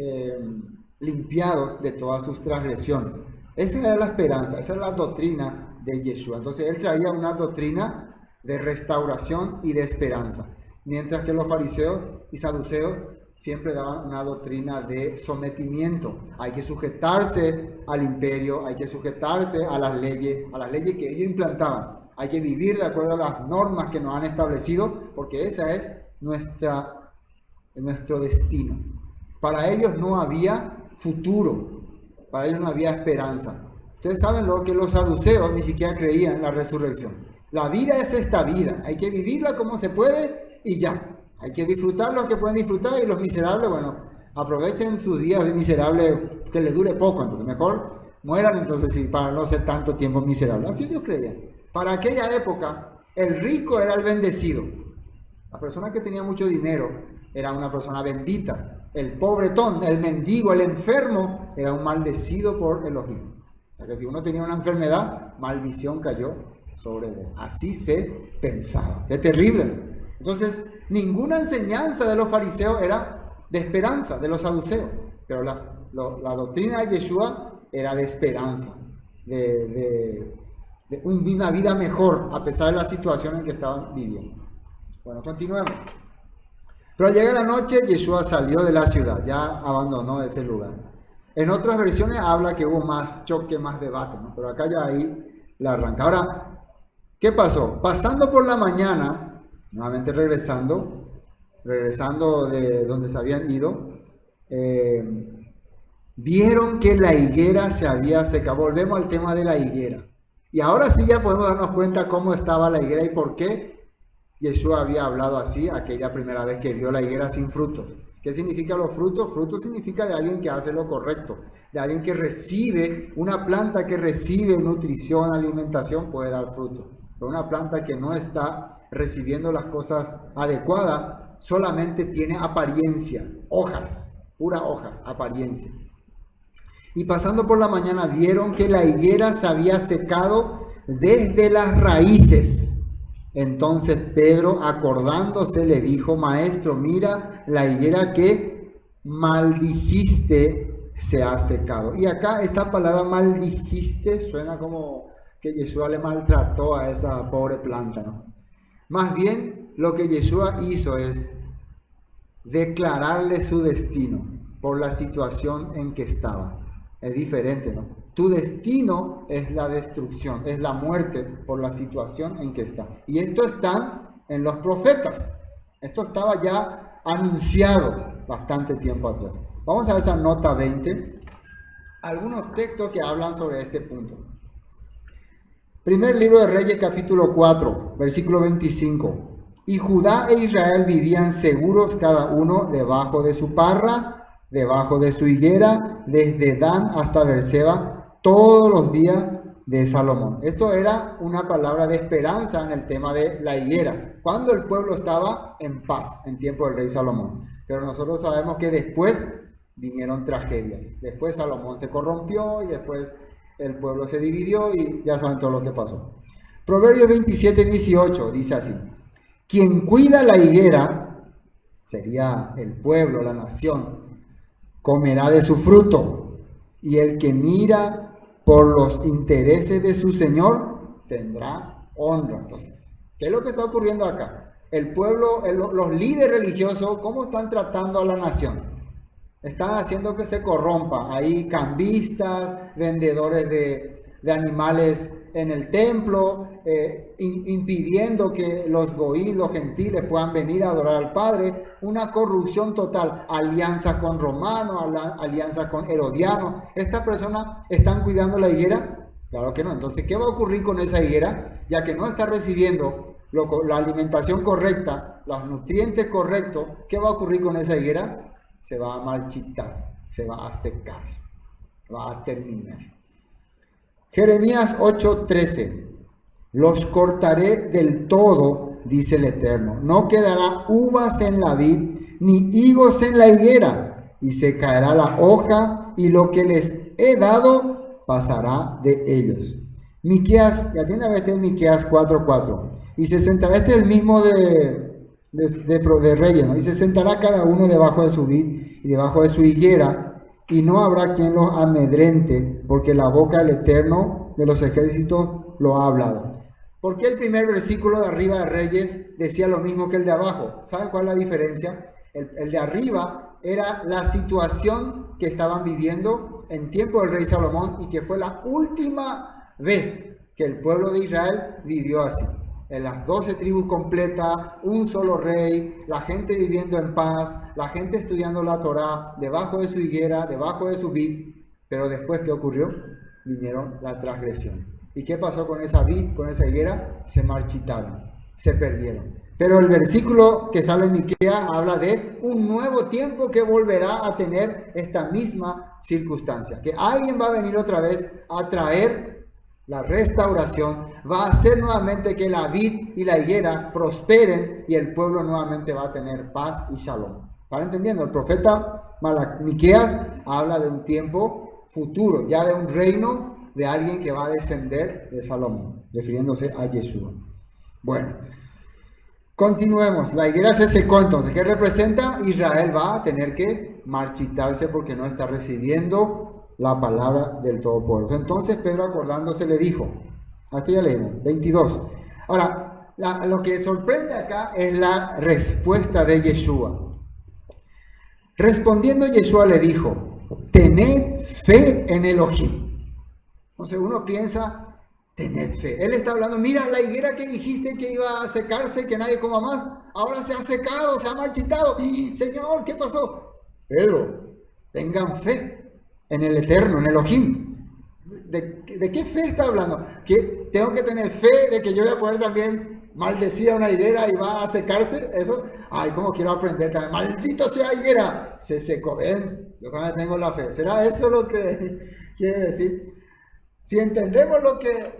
limpiados de todas sus transgresiones. Esa era la esperanza, esa era la doctrina de Yeshua. Entonces él traía una doctrina de restauración y de esperanza, mientras que los fariseos y saduceos siempre daban una doctrina de sometimiento. Hay que sujetarse al imperio, hay que sujetarse a las leyes que ellos implantaban. Hay que vivir de acuerdo a las normas que nos han establecido, porque esa es nuestro destino. Para ellos no había futuro, para ellos no había esperanza. Ustedes saben lo que los saduceos ni siquiera creían en la resurrección. La vida es esta vida, hay que vivirla como se puede y ya. Hay que disfrutar lo que pueden disfrutar, y los miserables, bueno, aprovechen sus días de miserable, que les dure poco, entonces mejor mueran entonces sí, para no ser tanto tiempo miserables. Así ellos creían. Para aquella época, el rico era el bendecido. La persona que tenía mucho dinero era una persona bendita. El pobretón, el mendigo, el enfermo, era un maldecido por Elohim. O sea que si uno tenía una enfermedad, maldición cayó sobre él. Así se pensaba. ¡Qué terrible! Entonces, ninguna enseñanza de los fariseos era de esperanza, de los saduceos. Pero la doctrina de Yeshua era de esperanza, de una vida mejor, a pesar de la situación en que estaban viviendo. Bueno, continuemos. Pero llega la noche, Yeshua salió de la ciudad, ya abandonó ese lugar. En otras versiones habla que hubo más choque, más debate, ¿no? Pero acá ya ahí la arranca. Ahora, ¿qué pasó? Pasando por la mañana, nuevamente regresando de donde se habían ido, vieron que la higuera se había secado. Volvemos al tema de la higuera. Y ahora sí ya podemos darnos cuenta cómo estaba la higuera y por qué Yeshua había hablado así aquella primera vez que vio la higuera sin frutos. ¿Qué significa los frutos? Frutos significa de alguien que hace lo correcto, de alguien que recibe, una planta que recibe nutrición, alimentación, puede dar fruto. Pero una planta que no está recibiendo las cosas adecuadas, solamente tiene apariencia, hojas, puras hojas, apariencia. Y pasando por la mañana vieron que la higuera se había secado desde las raíces. Entonces Pedro, acordándose, le dijo: Maestro, mira, la higuera que maldijiste se ha secado. Y acá esa palabra maldijiste suena como que Yeshua le maltrató a esa pobre planta, ¿no? Más bien lo que Yeshua hizo es declararle su destino por la situación en que estaba. Es diferente, ¿no? Tu destino es la destrucción, es la muerte por la situación en que está. Y esto está en los profetas. Esto estaba ya anunciado bastante tiempo atrás. Vamos a esa nota 20. Algunos textos que hablan sobre este punto. Primer libro de Reyes, capítulo 4, versículo 25. Y Judá e Israel vivían seguros cada uno debajo de su parra, debajo de su higuera, desde Dan hasta Berseba, todos los días de Salomón. Esto era una palabra de esperanza en el tema de la higuera, cuando el pueblo estaba en paz, en tiempo del rey Salomón. Pero nosotros sabemos que después vinieron tragedias. Después Salomón se corrompió y después el pueblo se dividió y ya saben todo lo que pasó. Proverbios 27:18 dice así: quien cuida la higuera, sería el pueblo, la nación, comerá de su fruto, y el que mira por los intereses de su señor tendrá honra. Entonces, ¿qué es lo que está ocurriendo acá? El pueblo, los líderes religiosos, ¿cómo están tratando a la nación? Están haciendo que se corrompa. Hay cambistas, vendedores de animales en el templo, impidiendo que los goí, los gentiles puedan venir a adorar al Padre. Una corrupción total, alianza con romanos, alianza con herodianos. ¿Estas personas están cuidando la higuera? Claro que no. Entonces, ¿qué va a ocurrir con esa higuera? Ya que no está recibiendo la alimentación correcta, los nutrientes correctos, ¿qué va a ocurrir con esa higuera? Se va a marchitar, se va a secar, va a terminar. Jeremías 8:13. Los cortaré del todo, dice el Eterno. No quedará uvas en la vid, ni higos en la higuera, y se caerá la hoja, y lo que les he dado pasará de ellos. Miqueas, ya tiene a ver, este es Miqueas 4:4. Y se sentará, este es el mismo de Reyes, ¿no? Y se sentará cada uno debajo de su vid y debajo de su higuera, y no habrá quien los amedrente, porque la boca del Eterno de los ejércitos lo ha hablado. ¿Por qué el primer versículo de arriba de Reyes decía lo mismo que el de abajo? ¿Saben cuál es la diferencia? El de arriba era la situación que estaban viviendo en tiempo del rey Salomón y que fue la última vez que el pueblo de Israel vivió así. En las 12 tribus completas, un solo rey, la gente viviendo en paz, la gente estudiando la Torá, debajo de su higuera, debajo de su vid. Pero después, ¿qué ocurrió? Vinieron la transgresión. ¿Y qué pasó con esa vid, con esa higuera? Se marchitaron, se perdieron. Pero el versículo que sale en Miqueas habla de un nuevo tiempo que volverá a tener esta misma circunstancia. Que alguien va a venir otra vez a traer la restauración, va a hacer nuevamente que la vid y la higuera prosperen y el pueblo nuevamente va a tener paz y shalom. ¿Están entendiendo? El profeta Miqueas habla de un tiempo futuro, ya de un reino de alguien que va a descender de Salomón, refiriéndose a Yeshua. Bueno, continuemos. La higuera se secó entonces. ¿Qué representa? Israel va a tener que marchitarse porque no está recibiendo la palabra del Todopoderoso. Entonces Pedro, acordándose, le dijo, aquí ya leímos, 22. Ahora, lo que sorprende acá es la respuesta de Yeshua. Respondiendo Yeshua le dijo, tened fe en Elohim. Entonces uno piensa, tened fe. Él está hablando, mira la higuera que dijiste que iba a secarse, que nadie coma más, ahora se ha secado, se ha marchitado. Señor, ¿qué pasó? Pedro, tengan fe en el Eterno, en Elohim. ¿De qué fe está hablando? ¿Que tengo que tener fe de que yo voy a poder también maldecir a una higuera y va a secarse? Eso, ay, cómo quiero aprender también. Maldito sea higuera, se secó. Ven, yo también tengo la fe. ¿Será eso lo que quiere decir? Si entendemos lo que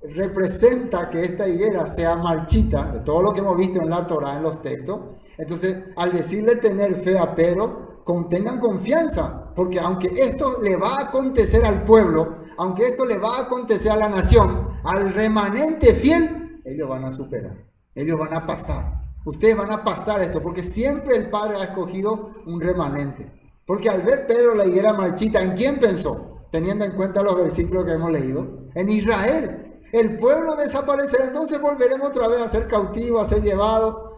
representa que esta higuera sea marchita, de todo lo que hemos visto en la Torah, en los textos, entonces al decirle tener fe a Pedro, tengan confianza, porque aunque esto le va a acontecer al pueblo, aunque esto le va a acontecer a la nación, al remanente fiel, ellos van a superar, ellos van a pasar, ustedes van a pasar esto, porque siempre el Padre ha escogido un remanente, porque al ver Pedro la higuera marchita, ¿en quién pensó? Teniendo en cuenta los versículos que hemos leído, en Israel, el pueblo desaparecerá, entonces volveremos otra vez a ser cautivos, a ser llevados.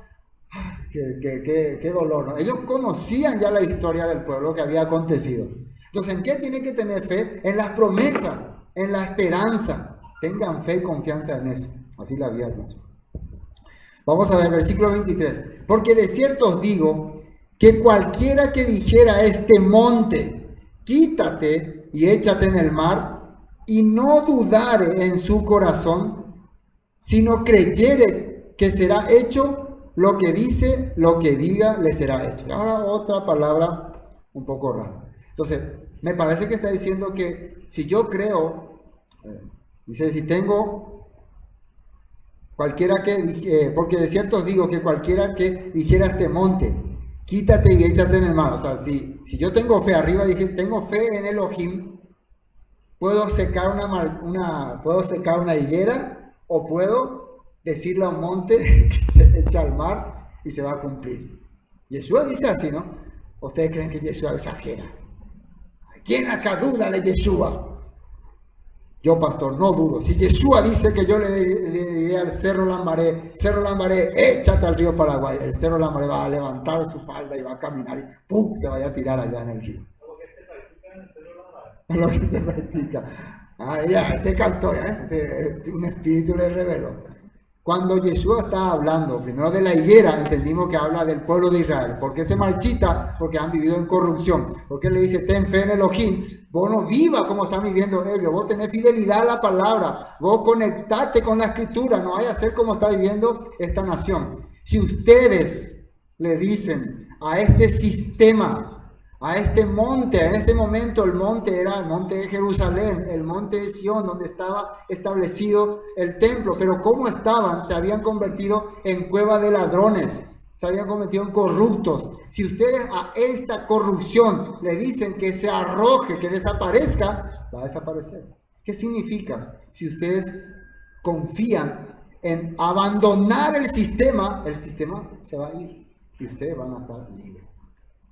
Qué dolor, ¿no? Ellos conocían ya la historia del pueblo que había acontecido. Entonces, ¿en qué tienen que tener fe? En las promesas, en la esperanza. Tengan fe y confianza en eso. Así lo había dicho. Vamos a ver, versículo 23. Porque de cierto os digo que cualquiera que dijera a este monte, quítate y échate en el mar, y no dudare en su corazón, sino creyere que será hecho lo que dice, lo que diga, le será hecho. Ahora otra palabra un poco rara. Entonces, me parece que está diciendo que si yo creo, dice, si tengo cualquiera que, porque de cierto os digo que cualquiera que dijera a este monte, quítate y échate en el mar. O sea, si yo tengo fe, arriba dije, tengo fe en Elohim, puedo secar una higuera o puedo decirle a un monte que se echa al mar y se va a cumplir. Yeshua dice así, ¿no? ¿Ustedes creen que Yeshua exagera? ¿Quién acá duda de Yeshua? Yo, pastor, no dudo. Si Yeshua dice que yo le diré al Cerro Lambaré, échate al río Paraguay, el Cerro Lambaré va a levantar su falda y va a caminar y ¡pum! Se vaya a tirar allá en el río. Lo que se practica. Ah, ya, este cantó, un espíritu le reveló. Cuando Yeshua está hablando primero de la higuera, entendimos que habla del pueblo de Israel. ¿Por qué se marchita? Porque han vivido en corrupción. Porque le dice, ten fe en Elohim. Vos no vivas como están viviendo ellos. Vos tenés fidelidad a la palabra. Vos conectate con la escritura. No vaya a ser como está viviendo esta nación. Si ustedes le dicen a este sistema, a este monte, en este momento el monte era el monte de Jerusalén, el monte de Sión, donde estaba establecido el templo, pero ¿cómo estaban? Se habían convertido en cueva de ladrones, se habían convertido en corruptos. Si ustedes a esta corrupción le dicen que se arroje, que desaparezca, va a desaparecer. ¿Qué significa? Si ustedes confían en abandonar el sistema se va a ir y ustedes van a estar libres.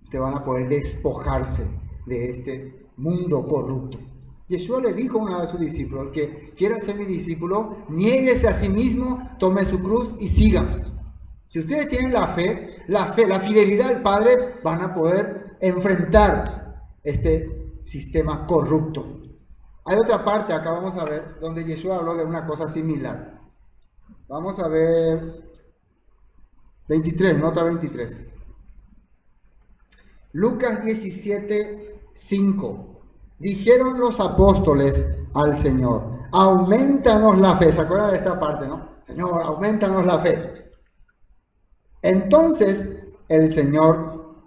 Ustedes van a poder despojarse de este mundo corrupto. Yeshua le dijo a uno de sus discípulos: el que quiera ser mi discípulo, niéguese a sí mismo, tome su cruz y sígame. Si ustedes tienen la fe, la fidelidad al Padre, van a poder enfrentar este sistema corrupto. Hay otra parte, acá vamos a ver, donde Yeshua habló de una cosa similar. Vamos a ver 23, nota 23. Lucas 17, 5. Dijeron los apóstoles al Señor: aumentanos la fe. ¿Se acuerdan de esta parte, no? Señor, aumentanos la fe. Entonces el Señor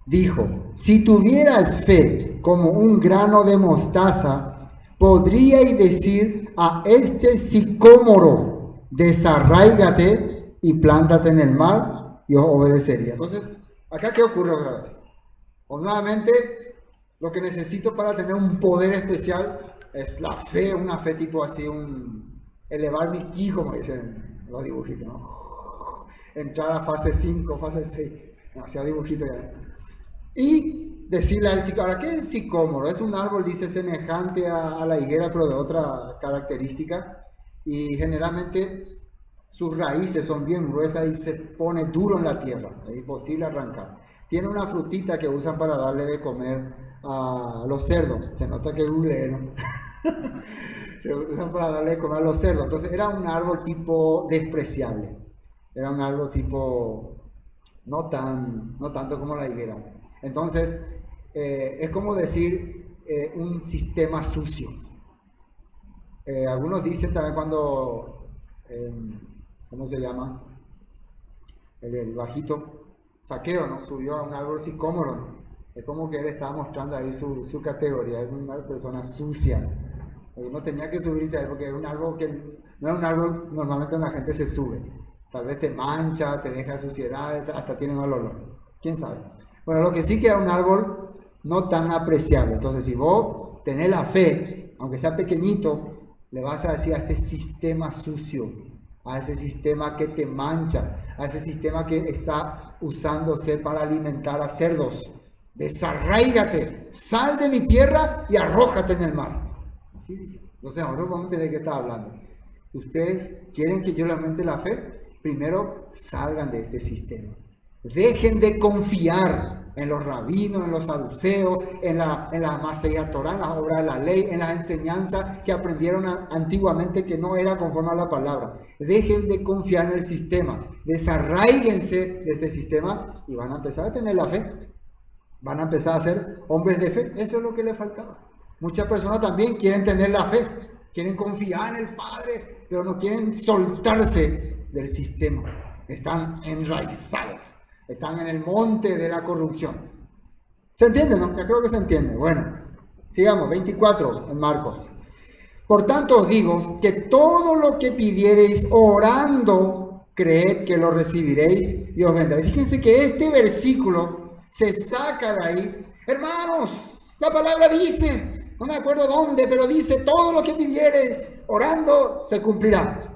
dijo: si tuvieras fe como un grano de mostaza, podríais decir a este sicómoro: desarráigate y plántate en el mar, y os obedecería. Entonces, ¿acá qué ocurre otra vez? O nuevamente, lo que necesito para tener un poder especial es la fe, una fe tipo así, elevar mi ki, como dicen los dibujitos, ¿no? Entrar a fase 5, fase 6, demasiado dibujito ya. Y decirle al sicómoro, ahora, ¿qué es sicómoro? Es un árbol, dice, semejante a la higuera, pero de otra característica, y generalmente sus raíces son bien gruesas y se pone duro en la tierra, es imposible arrancar. Tiene una frutita que usan para darle de comer a los cerdos. Se nota que googleé, ¿no? Se usan para darle de comer a los cerdos. Entonces era un árbol tipo despreciable. Era un árbol tipo no tanto como la higuera. Entonces es como decir un sistema sucio. Algunos dicen también cuando ¿cómo se llama? El bajito Zaqueo, ¿no? Subió a un árbol sicómoro, ¿no? Es como que él estaba mostrando ahí su categoría, es una persona sucia. No tenía que subirse ahí porque es un árbol que no es un árbol normalmente donde la gente se sube. Tal vez te mancha, te deja suciedad, hasta tiene mal olor. ¿Quién sabe? Bueno, lo que sí que era un árbol no tan apreciable. Entonces, si vos tenés la fe, aunque sea pequeñito, le vas a decir a este sistema sucio, a ese sistema que te mancha, a ese sistema que está usándose para alimentar a cerdos: desarráigate, sal de mi tierra y arrójate en el mar. Así dice. Entonces, ahora vamos a entender de qué está hablando. ¿Ustedes quieren que yo les aumente la fe? Primero, salgan de este sistema. Dejen de confiar en los rabinos, en los saduceos, en la Maseiha Torah, en las obras de la ley, en las enseñanzas que aprendieron antiguamente que no era conforme a la palabra. Dejen de confiar en el sistema, desarraíguense de este sistema y van a empezar a tener la fe. Van a empezar a ser hombres de fe. Eso es lo que les faltaba. Muchas personas también quieren tener la fe, quieren confiar en el Padre, pero no quieren soltarse del sistema. Están enraizados. Están en el monte de la corrupción. ¿Se entiende, no? Ya creo que se entiende. Bueno, sigamos, 24 en Marcos. Por tanto os digo que todo lo que pidiereis orando, creed que lo recibiréis y os vendrá. Fíjense que este versículo se saca de ahí. Hermanos, la palabra dice, no me acuerdo dónde, pero dice, todo lo que pidiereis orando se cumplirá.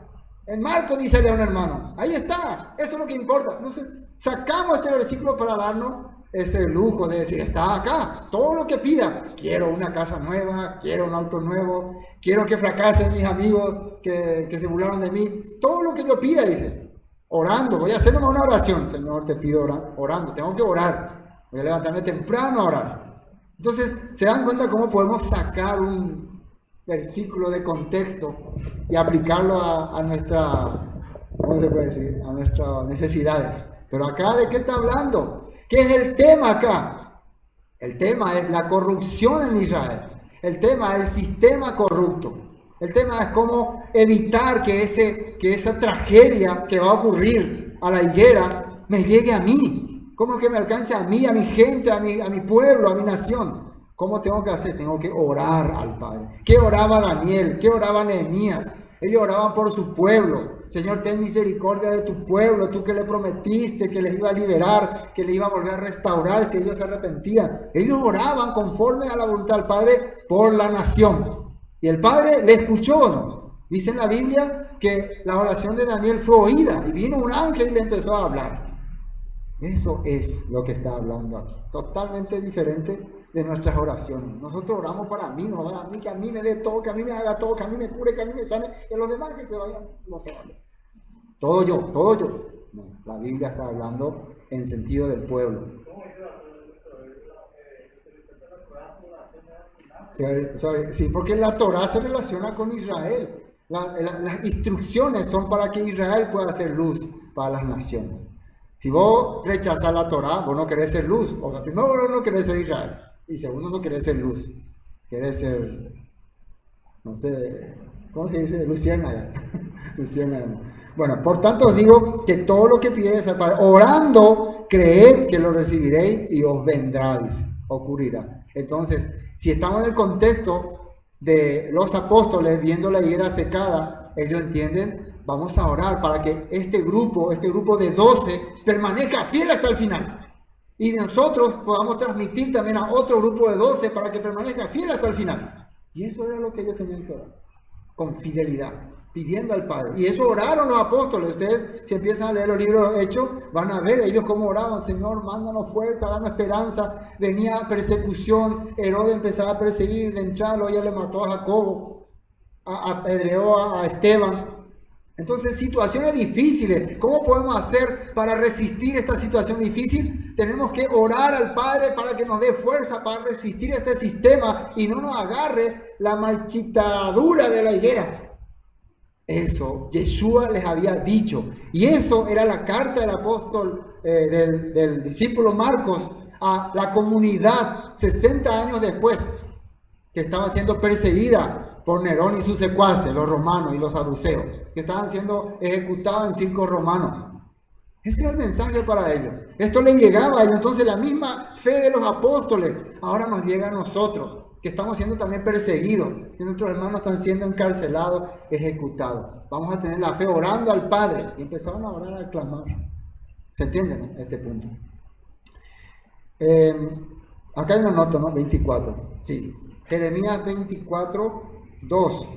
En Marcos dice a un hermano, ahí está, eso es lo que importa. Entonces, sacamos este versículo para darnos ese lujo de decir, está acá, todo lo que pida. Quiero una casa nueva, quiero un auto nuevo, quiero que fracasen mis amigos que se burlaron de mí. Todo lo que yo pida, dice, orando, voy a hacer una oración. Señor, te pido orando, tengo que orar, voy a levantarme temprano a orar. Entonces, se dan cuenta cómo podemos sacar un versículo de contexto y aplicarlo a nuestra, ¿cómo se puede decir? A nuestras necesidades. Pero acá, ¿de qué está hablando? ¿Qué es el tema acá? El tema es la corrupción en Israel. El tema es el sistema corrupto. El tema es cómo evitar que esa tragedia que va a ocurrir a la higuera me llegue a mí. ¿Cómo que me alcance a mí, a mi gente, a mi pueblo, a mi nación? ¿Cómo tengo que hacer? Tengo que orar al Padre. ¿Qué oraba Daniel? ¿Qué oraba Nehemías? Ellos oraban por su pueblo. Señor, ten misericordia de tu pueblo, tú que le prometiste que les iba a liberar, que les iba a volver a restaurar si ellos se arrepentían. Ellos oraban conforme a la voluntad del Padre por la nación. Y el Padre le escuchó, ¿no? Dice en la Biblia que la oración de Daniel fue oída y vino un ángel y le empezó a hablar. Eso es lo que está hablando aquí. Totalmente diferente de nuestras oraciones. Nosotros oramos para mí, no para mí, que a mí me dé todo, que a mí me haga todo, que a mí me cure, que a mí me sane, que los demás que se vayan, no se vayan. Todo yo, todo yo. No, la Biblia está hablando en sentido del pueblo. Sí, porque la Torá se relaciona con Israel. Las instrucciones son para que Israel pueda hacer luz para las naciones. Si vos rechazas la Torá, vos no querés ser luz. O sea, primero vos no querés ser Israel. Y segundo, no querés ser luz. Querés ser, no sé, ¿cómo se dice? Luciérnaga. Luciérnaga. Bueno, por tanto os digo que todo lo que pidierais al Padre, orando, creed que lo recibiréis y os vendrá, dice, ocurrirá. Entonces, si estamos en el contexto de los apóstoles viendo la higuera secada, ellos entienden, vamos a orar para que este grupo de 12, permanezca fiel hasta el final. Y nosotros podamos transmitir también a otro grupo de 12 para que permanezca fiel hasta el final. Y eso era lo que ellos tenían que orar, con fidelidad, pidiendo al Padre. Y eso oraron los apóstoles. Ustedes, si empiezan a leer los libros Hechos, van a ver ellos cómo oraban. Señor, mándanos fuerza, danos esperanza. Venía persecución, Herodes empezaba a perseguir, de entrarlo, ella le mató a Jacobo, apedreó a Esteban. Entonces, situaciones difíciles. ¿Cómo podemos hacer para resistir esta situación difícil? Tenemos que orar al Padre para que nos dé fuerza para resistir este sistema y no nos agarre la marchitadura de la higuera. Eso Yeshua les había dicho. Y eso era la carta del apóstol, del discípulo Marcos a la comunidad 60 años después, que estaba siendo perseguida por Nerón y sus secuaces, los romanos y los saduceos, que estaban siendo ejecutados en circos romanos. Ese era el mensaje para ellos. Esto les llegaba a ellos. Entonces la misma fe de los apóstoles ahora nos llega a nosotros, que estamos siendo también perseguidos, que nuestros hermanos están siendo encarcelados, ejecutados. Vamos a tener la fe orando al Padre. Y empezaron a orar, a clamar. ¿Se entiende, no? Este punto. Acá hay una nota, ¿no? 24. Sí. Jeremías 24, 2.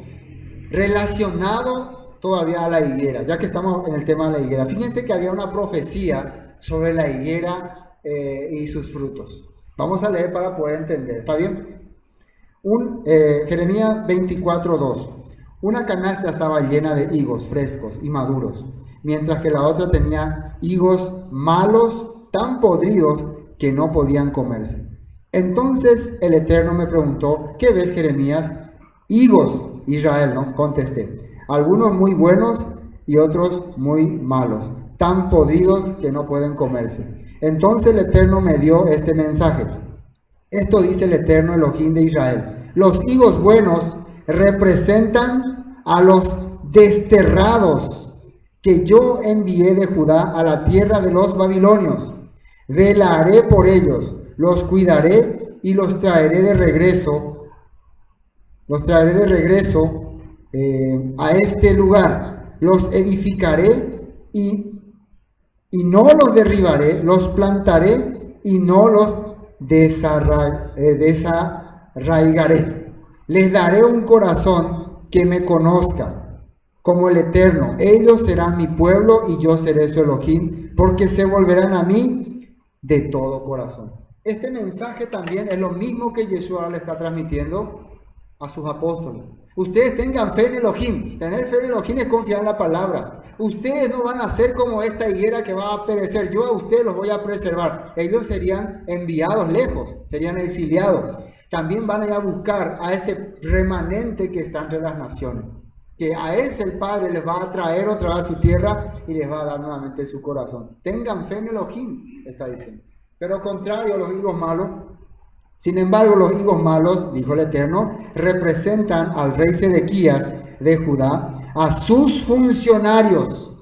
Relacionado todavía a la higuera, ya que estamos en el tema de la higuera. Fíjense que había una profecía sobre la higuera y sus frutos. Vamos a leer para poder entender. ¿Está bien? Jeremías 24, 2. Una canasta estaba llena de higos frescos y maduros, mientras que la otra tenía higos malos, tan podridos que no podían comerse. Entonces el Eterno me preguntó, ¿qué ves, Jeremías? Higos, Israel, ¿no? Contesté. Algunos muy buenos y otros muy malos, tan podridos que no pueden comerse. Entonces el Eterno me dio este mensaje. Esto dice el Eterno Elohim de Israel. Los higos buenos representan a los desterrados que yo envié de Judá a la tierra de los babilonios. Velaré por ellos, los cuidaré y los traeré de regreso. A este lugar. Los edificaré y no los derribaré, los plantaré y no los desarraigaré. Les daré un corazón que me conozca, como el Eterno. Ellos serán mi pueblo y yo seré su Elohim, porque se volverán a mí de todo corazón. Este mensaje también es lo mismo que Yeshua le está transmitiendo a sus apóstoles. Ustedes tengan fe en Elohim. Tener fe en Elohim es confiar en la palabra. Ustedes no van a ser como esta higuera que va a perecer. Yo a ustedes los voy a preservar. Ellos serían enviados lejos, serían exiliados. También van a ir a buscar a ese remanente que está entre las naciones. Que a ese el Padre les va a traer otra vez a su tierra y les va a dar nuevamente su corazón. Tengan fe en Elohim, está diciendo. Pero contrario a los higos malos. Sin embargo, los higos malos, dijo el Eterno, representan al rey Sedequías de Judá, a sus funcionarios,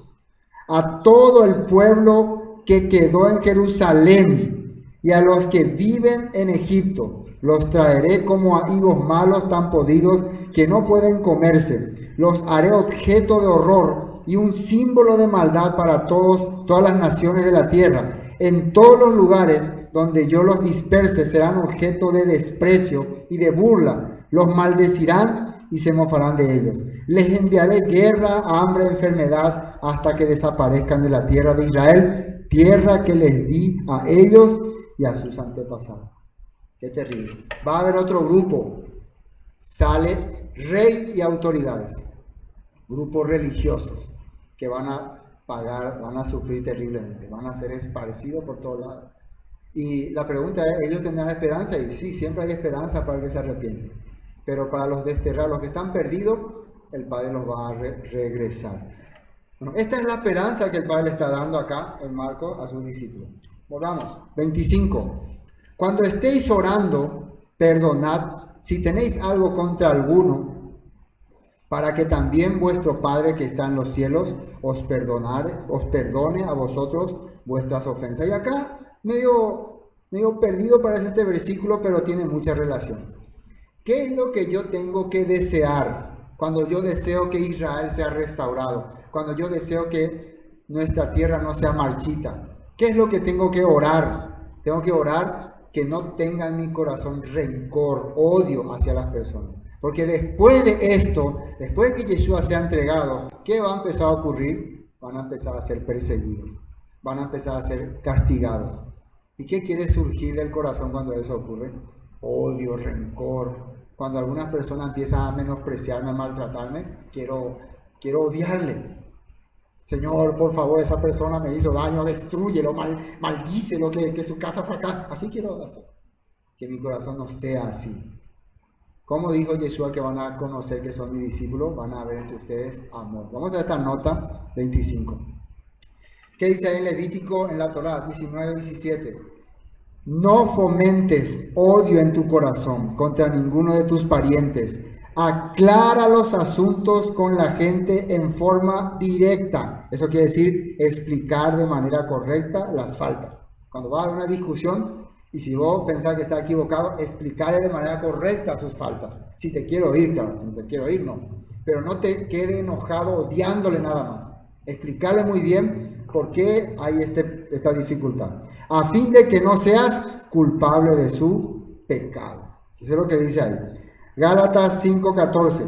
a todo el pueblo que quedó en Jerusalén y a los que viven en Egipto. Los traeré como a higos malos tan podridos que no pueden comerse. Los haré objeto de horror y un símbolo de maldad para todas las naciones de la tierra. En todos los lugares donde yo los disperse serán objeto de desprecio y de burla. Los maldecirán y se mofarán de ellos. Les enviaré guerra, hambre, enfermedad hasta que desaparezcan de la tierra de Israel, tierra que les di a ellos y a sus antepasados. Qué terrible. Va a haber otro grupo. Sale rey y autoridades. Grupos religiosos que van a pagar, van a sufrir terriblemente, van a ser esparcidos por todos lados. Y la pregunta es, ¿ellos tendrán esperanza? Y sí, siempre hay esperanza para el que se arrepiente. Pero para los desterrados, los que están perdidos, el Padre los va a regresar. Bueno, esta es la esperanza que el Padre le está dando acá en Marcos a sus discípulos. Volvamos. 25. Cuando estéis orando, perdonad si tenéis algo contra alguno, para que también vuestro Padre que está en los cielos os perdone a vosotros vuestras ofensas. Y acá medio perdido parece este versículo, pero tiene mucha relación. ¿Qué es lo que yo tengo que desear cuando yo deseo que Israel sea restaurado? Cuando yo deseo que nuestra tierra no sea marchita. ¿Qué es lo que tengo que orar? Tengo que orar que no tenga en mi corazón rencor, odio hacia las personas. Porque después de esto, después de que Yeshua sea entregado, ¿qué va a empezar a ocurrir? Van a empezar a ser perseguidos, van a empezar a ser castigados. ¿Y qué quiere surgir del corazón cuando eso ocurre? Odio, rencor. Cuando algunas personas empiezan a menospreciarme, a maltratarme, quiero odiarle. Señor, por favor, esa persona me hizo daño, destrúyelo, maldícelo, que su casa fracasa. Así quiero hacer. Que mi corazón no sea así. Como dijo Yeshua que van a conocer que son mis discípulos, van a ver entre ustedes amor. Vamos a esta nota 25. ¿Qué dice ahí en Levítico, en la Torá 19-17? No fomentes odio en tu corazón contra ninguno de tus parientes. Aclara los asuntos con la gente en forma directa. Eso quiere decir explicar de manera correcta las faltas. Cuando va a haber una discusión, y si vos pensás que está equivocado, explicarle de manera correcta sus faltas. Si te quiero oír, claro, si no te quiero oír, no. Pero no te quede enojado odiándole nada más. Explicarle muy bien por qué hay esta dificultad. A fin de que no seas culpable de su pecado. Eso es lo que dice ahí. Gálatas 5:14.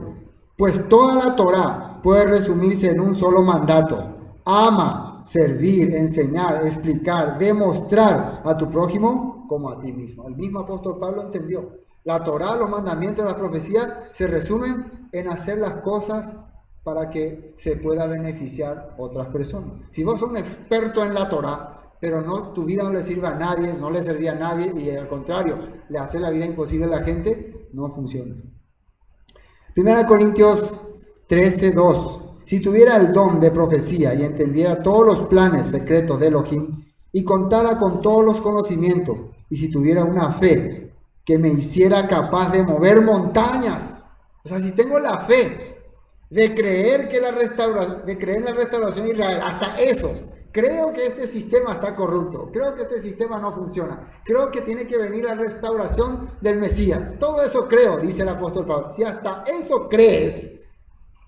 Pues toda la Torá puede resumirse en un solo mandato. Ama, servir, enseñar, explicar, demostrar a tu prójimo como a ti mismo. El mismo apóstol Pablo entendió. La Torá, los mandamientos, las profecías se resumen en hacer las cosas para que se pueda beneficiar otras personas. Si vos sos un experto en la Torá, pero tu vida no le sirve a nadie, no le servía a nadie y al contrario, le hace la vida imposible a la gente, no funciona. 1 Corintios 13:2. Si tuviera el don de profecía y entendiera todos los planes secretos de Elohim y contara con todos los conocimientos, y si tuviera una fe que me hiciera capaz de mover montañas, o sea, si tengo la fe de creer en la restauración de Israel, hasta eso, creo que este sistema está corrupto, creo que este sistema no funciona, creo que tiene que venir la restauración del Mesías, todo eso creo, dice el apóstol Pablo. Si hasta eso crees,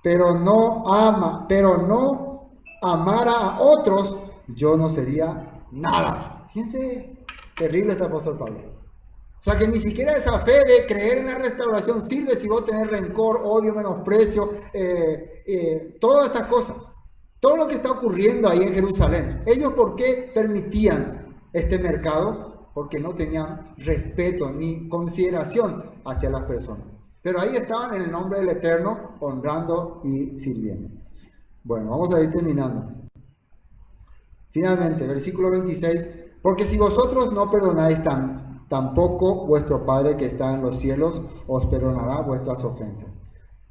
pero no amara a otros, yo no sería nada. Fíjense, terrible este apóstol Pablo. O sea que ni siquiera esa fe de creer en la restauración sirve si vos tenés rencor, odio, menosprecio, todas estas cosas. Todo lo que está ocurriendo ahí en Jerusalén. ¿Ellos por qué permitían este mercado? Porque no tenían respeto ni consideración hacia las personas. Pero ahí estaban en el nombre del Eterno, honrando y sirviendo. Bueno, vamos a ir terminando. Finalmente, versículo 26. Porque si vosotros no perdonáis tampoco vuestro Padre que está en los cielos os perdonará vuestras ofensas.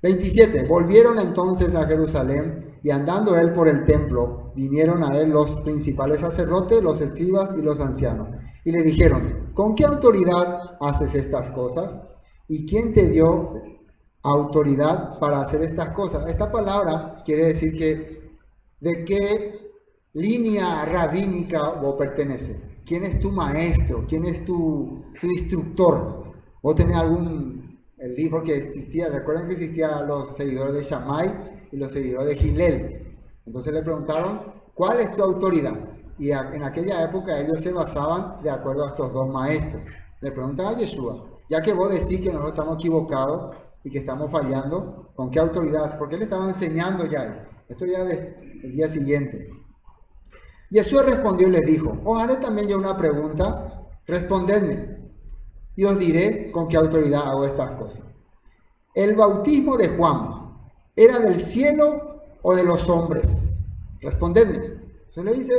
27. Volvieron entonces a Jerusalén y andando él por el templo, vinieron a él los principales sacerdotes, los escribas y los ancianos. Y le dijeron, ¿con qué autoridad haces estas cosas? ¿Y quién te dio autoridad para hacer estas cosas? Esta palabra quiere decir que ¿de qué línea rabínica vos perteneces? ¿Quién es tu maestro? ¿Quién es tu instructor? ¿Vos tenés el libro que existía? Recuerden que existían los seguidores de Shammai y los seguidores de Hillel. Entonces le preguntaron, ¿cuál es tu autoridad? Y en aquella época ellos se basaban de acuerdo a estos dos maestros. Le preguntan a Yeshua, ya que vos decís que nosotros estamos equivocados y que estamos fallando, ¿con qué autoridad? Porque él estaba enseñando ya. Esto ya el día siguiente. Jesús respondió y les dijo, os haré también yo una pregunta, respondedme, y os diré con qué autoridad hago estas cosas. ¿El bautismo de Juan era del cielo o de los hombres? Respondedme. Entonces le dice,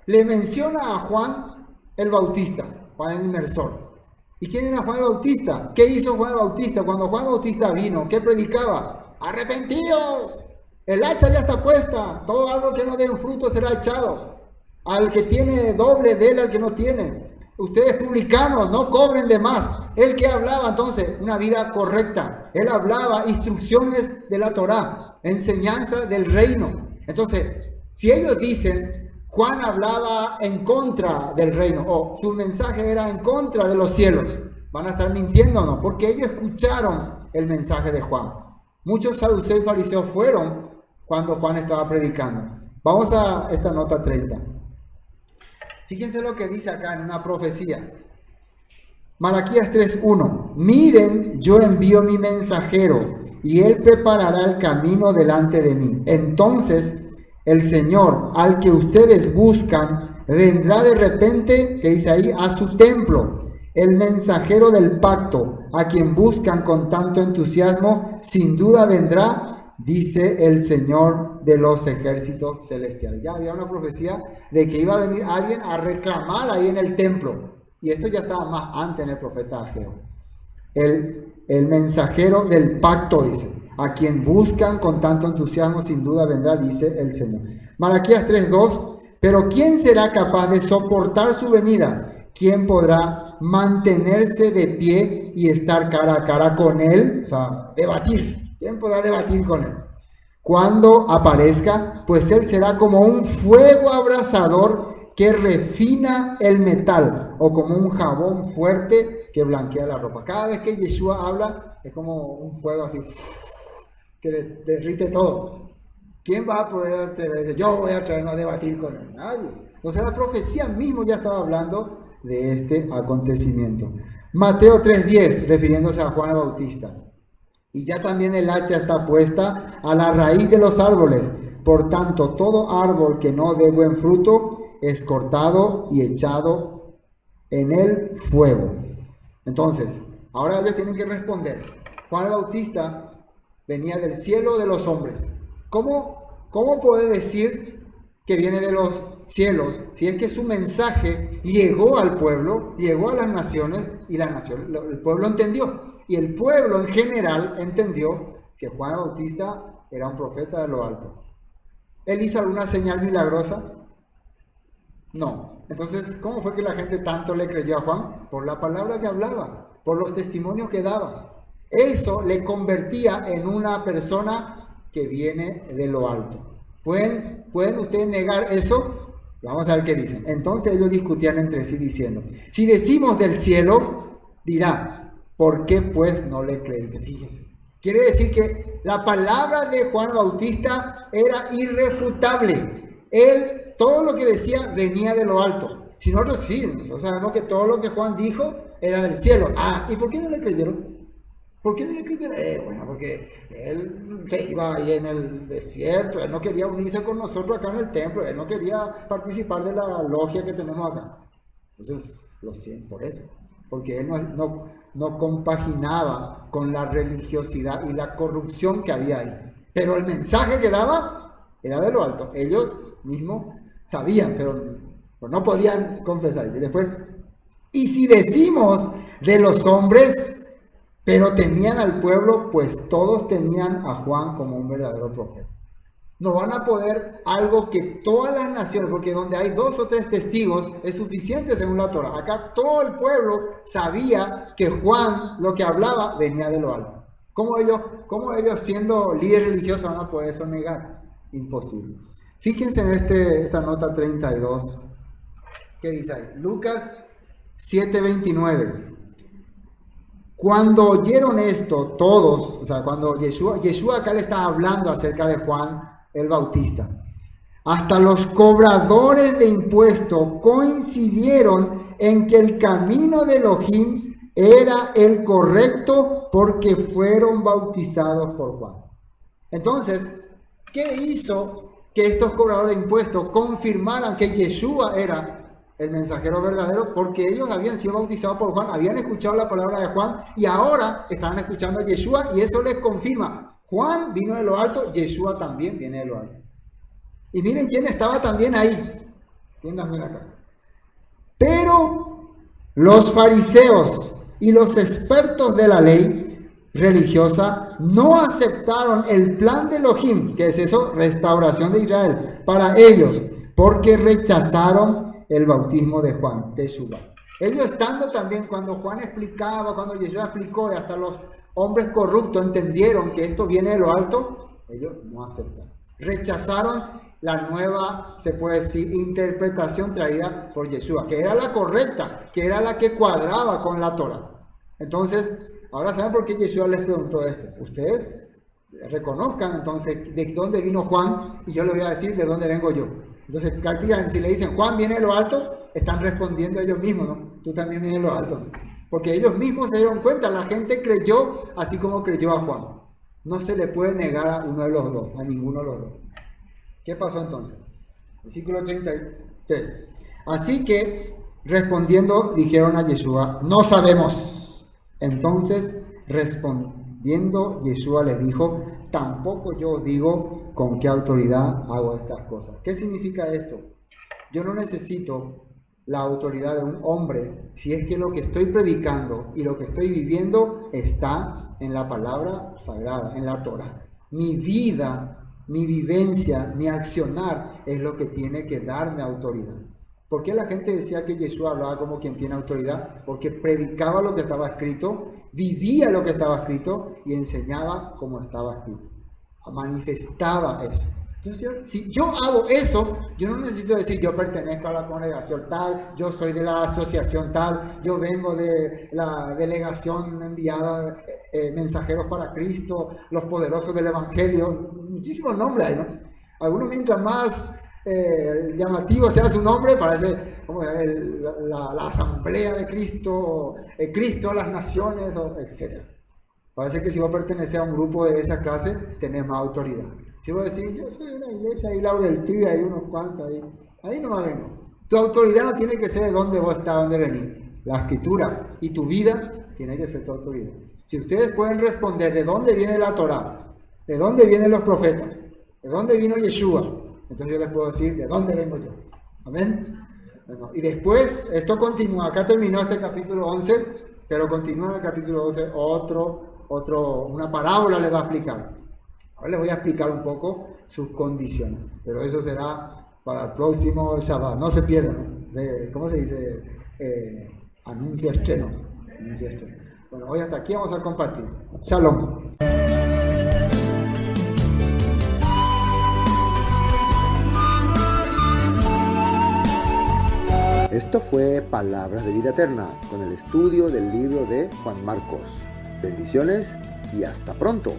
le menciona a Juan el Bautista, Juan el Inmersor. ¿Y quién era Juan el Bautista? ¿Qué hizo Juan el Bautista? Cuando Juan el Bautista vino, ¿qué predicaba? ¡Arrepentíos! El hacha ya está puesta. Todo árbol que no dé fruto será echado. Al que tiene doble, déle al que no tiene. Ustedes publicanos, no cobren de más. Él que hablaba entonces, una vida correcta. Él hablaba instrucciones de la Torá, enseñanza del reino. Entonces, si ellos dicen, Juan hablaba en contra del reino, o su mensaje era en contra de los cielos, ¿van a estar mintiendo o no? Porque ellos escucharon el mensaje de Juan. Muchos saduceos y fariseos fueron cuando Juan estaba predicando. Vamos a esta nota 30. Fíjense lo que dice acá en una profecía. Malaquías 3:1. Miren, yo envío mi mensajero y él preparará el camino delante de mí. Entonces el Señor, al que ustedes buscan, vendrá de repente, que dice ahí, a su templo. El mensajero del pacto, a quien buscan con tanto entusiasmo, sin duda vendrá, dice el Señor de los ejércitos celestiales. Ya había una profecía de que iba a venir alguien a reclamar ahí en el templo. Y esto ya estaba más antes en el profeta Ageo. El mensajero del pacto, dice, a quien buscan con tanto entusiasmo, sin duda vendrá, dice el Señor. Malaquías 3:2. Pero ¿quién será capaz de soportar su venida? ¿Quién podrá mantenerse de pie y estar cara a cara con él? O sea, debatir. ¿Quién podrá debatir con él? Cuando aparezca, pues él será como un fuego abrasador que refina el metal, o como un jabón fuerte que blanquea la ropa. Cada vez que Yeshua habla, es como un fuego así, que derrite todo. ¿Quién va a poder decir, yo voy a traernos a debatir con él? Nadie. Entonces la profecía mismo ya estaba hablando de este acontecimiento. Mateo 3:10, refiriéndose a Juan el Bautista. Y ya también el hacha está puesta a la raíz de los árboles. Por tanto, todo árbol que no dé buen fruto es cortado y echado en el fuego. Entonces, ahora ellos tienen que responder. Juan el Bautista venía del cielo de los hombres. ¿Cómo puede decir que viene de los cielos si es que su mensaje llegó al pueblo, llegó a las naciones y el pueblo entendió? Y el pueblo en general entendió que Juan el Bautista era un profeta de lo alto. ¿Él hizo alguna señal milagrosa? No. Entonces, ¿cómo fue que la gente tanto le creyó a Juan? Por la palabra que hablaba, por los testimonios que daba. Eso le convertía en una persona que viene de lo alto. ¿Pueden ustedes negar eso? Vamos a ver qué dicen. Entonces ellos discutían entre sí diciendo, si decimos del cielo, dirá, ¿por qué pues no le creíste? Fíjense. Quiere decir que la palabra de Juan Bautista era irrefutable. Él, todo lo que decía venía de lo alto. Si nosotros sí, nosotros sabemos que todo lo que Juan dijo era del cielo. ¿Y por qué no le creyeron? ¿Por qué no le creyeron? Bueno, porque él se iba ahí en el desierto, él no quería unirse con nosotros acá en el templo, él no quería participar de la logia que tenemos acá. Entonces, lo siento por eso, porque él no compaginaba con la religiosidad y la corrupción que había ahí. Pero el mensaje que daba era de lo alto. Ellos mismos sabían, pero no podían confesar. Y después, y si decimos de los hombres, pero temían al pueblo, pues todos tenían a Juan como un verdadero profeta. No van a poder algo que todas las naciones, porque donde hay 2 o 3 testigos es suficiente según la Torah. Acá todo el pueblo sabía que Juan lo que hablaba venía de lo alto. ¿Cómo ellos siendo líderes religiosos van a poder eso negar? Imposible. Fíjense en esta nota 32. ¿Qué dice ahí? Lucas 7:29. Cuando oyeron esto, todos, o sea, cuando Yeshua acá le está hablando acerca de Juan el Bautista, hasta los cobradores de impuestos coincidieron en que el camino de Elohim era el correcto porque fueron bautizados por Juan. Entonces, ¿Qué hizo que estos cobradores de impuestos confirmaran que Yeshua era el mensajero verdadero? Porque ellos habían sido bautizados por Juan, habían escuchado la palabra de Juan y ahora estaban escuchando a Yeshua y eso les confirma. Juan vino de lo alto, Yeshua también viene de lo alto. Y miren quién estaba también ahí. Entiéndanme acá. Pero los fariseos y los expertos de la ley religiosa no aceptaron el plan de Elohim, que es eso, restauración de Israel, para ellos, porque rechazaron el bautismo de Juan, Teshuvah. Ellos estando también, cuando Juan explicaba, cuando Yeshua explicó, y hasta los hombres corruptos entendieron que esto viene de lo alto, ellos no aceptaron. Rechazaron la nueva, se puede decir, interpretación traída por Yeshua, que era la correcta, que era la que cuadraba con la Torah. Entonces, ahora saben por qué Yeshua les preguntó esto. Ustedes reconozcan entonces de dónde vino Juan y yo les voy a decir de dónde vengo yo. Entonces, prácticamente, si le dicen Juan viene de lo alto, están respondiendo ellos mismos, ¿no? Tú también vienes de lo alto, ¿no? Porque ellos mismos se dieron cuenta, la gente creyó así como creyó a Juan. No se le puede negar a uno de los dos, a ninguno de los dos. ¿Qué pasó entonces? Versículo 33. Así que, respondiendo, dijeron a Yeshua, no sabemos. Entonces, respondiendo, Yeshua les dijo, tampoco yo os digo con qué autoridad hago estas cosas. ¿Qué significa esto? Yo no necesito la autoridad de un hombre si es que lo que estoy predicando y lo que estoy viviendo está en la palabra sagrada, en la Torah. Mi vida, mi vivencia, mi accionar es lo que tiene que darme autoridad. ¿Por qué la gente decía que Yeshua hablaba como quien tiene autoridad? Porque predicaba lo que estaba escrito, vivía lo que estaba escrito y enseñaba como estaba escrito. Manifestaba eso. Entonces, si yo hago eso, yo no necesito decir yo pertenezco a la congregación tal, yo soy de la asociación tal, yo vengo de la delegación enviada, mensajeros para Cristo, los poderosos del Evangelio, muchísimos nombres hay, ¿no? Algunos mientras más llamativo sea su nombre, parece como la asamblea de Cristo, Cristo, las naciones, etc. Parece que si vos perteneces a un grupo de esa clase, tenés más autoridad. Si vos decís, yo soy de la iglesia, ahí Laurel Tío, hay unos cuantos ahí no me vengo. Tu autoridad no tiene que ser de dónde vos estás, dónde venís. La escritura y tu vida tiene que ser tu autoridad. Si ustedes pueden responder de dónde viene la Torah, de dónde vienen los profetas, de dónde vino Yeshua, entonces yo les puedo decir de dónde vengo yo. ¿Amén? Bueno, y después, esto continúa. Acá terminó este capítulo 11, pero continúa en el capítulo 12 una parábola le va a explicar. Ahora les voy a explicar un poco sus condiciones, pero eso será para el próximo Shabbat. No se pierdan, ¿no? ¿Cómo se dice? Anuncio estreno. Bueno, hoy hasta aquí vamos a compartir. Shalom. Esto fue Palabras de Vida Eterna con el estudio del libro de Juan Marcos. Bendiciones y hasta pronto.